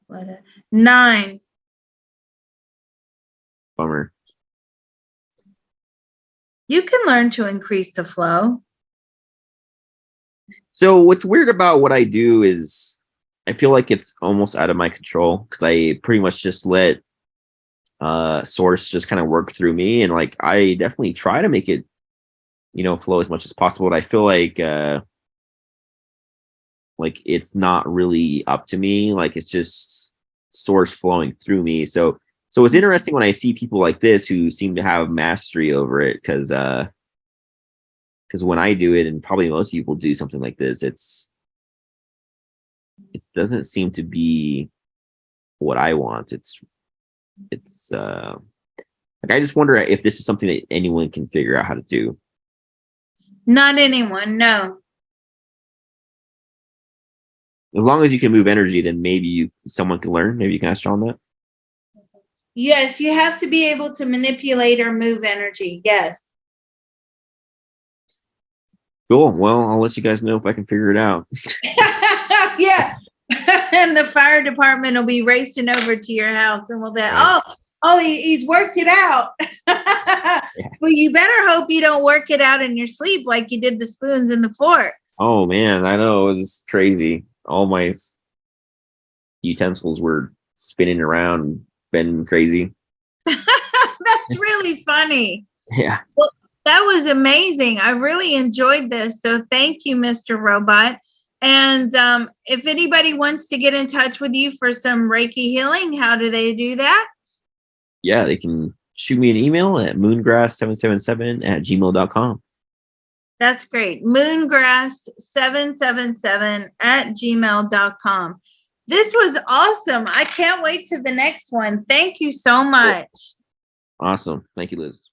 light a 9? Bummer. You can learn to increase the flow. So what's weird about what I do is I feel like it's almost out of my control because I pretty much just let source just kind of work through me, and like I definitely try to make it flow as much as possible, but I feel like it's not really up to me, like it's just source flowing through me. So it's interesting when I see people like this who seem to have mastery over it, because when I do it, and probably most people do something like this, it doesn't seem to be what I want. It's like I just wonder if this is something that anyone can figure out how to do. Not anyone, no. As long as you can move energy, then maybe someone can learn. Maybe you can ask John that. Yes, you have to be able to manipulate or move energy. Yes. Cool. Well, I'll let you guys know if I can figure it out. Yeah. And the fire department will be racing over to your house and will be, Right. he's worked it out. Well, you better hope you don't work it out in your sleep like you did the spoons and the forks. Oh man, I know, it was crazy. All my utensils were spinning around, been crazy. That's really funny. Yeah. Well, that was amazing. I really enjoyed this. So thank you, Mr. Robot. And if anybody wants to get in touch with you for some Reiki healing, how do they do that? Yeah, they can shoot me an email at moongrass777@gmail.com. That's great. Moongrass777@gmail.com. This was awesome. I can't wait to the next one. Thank you so much. Awesome. Thank you, Liz.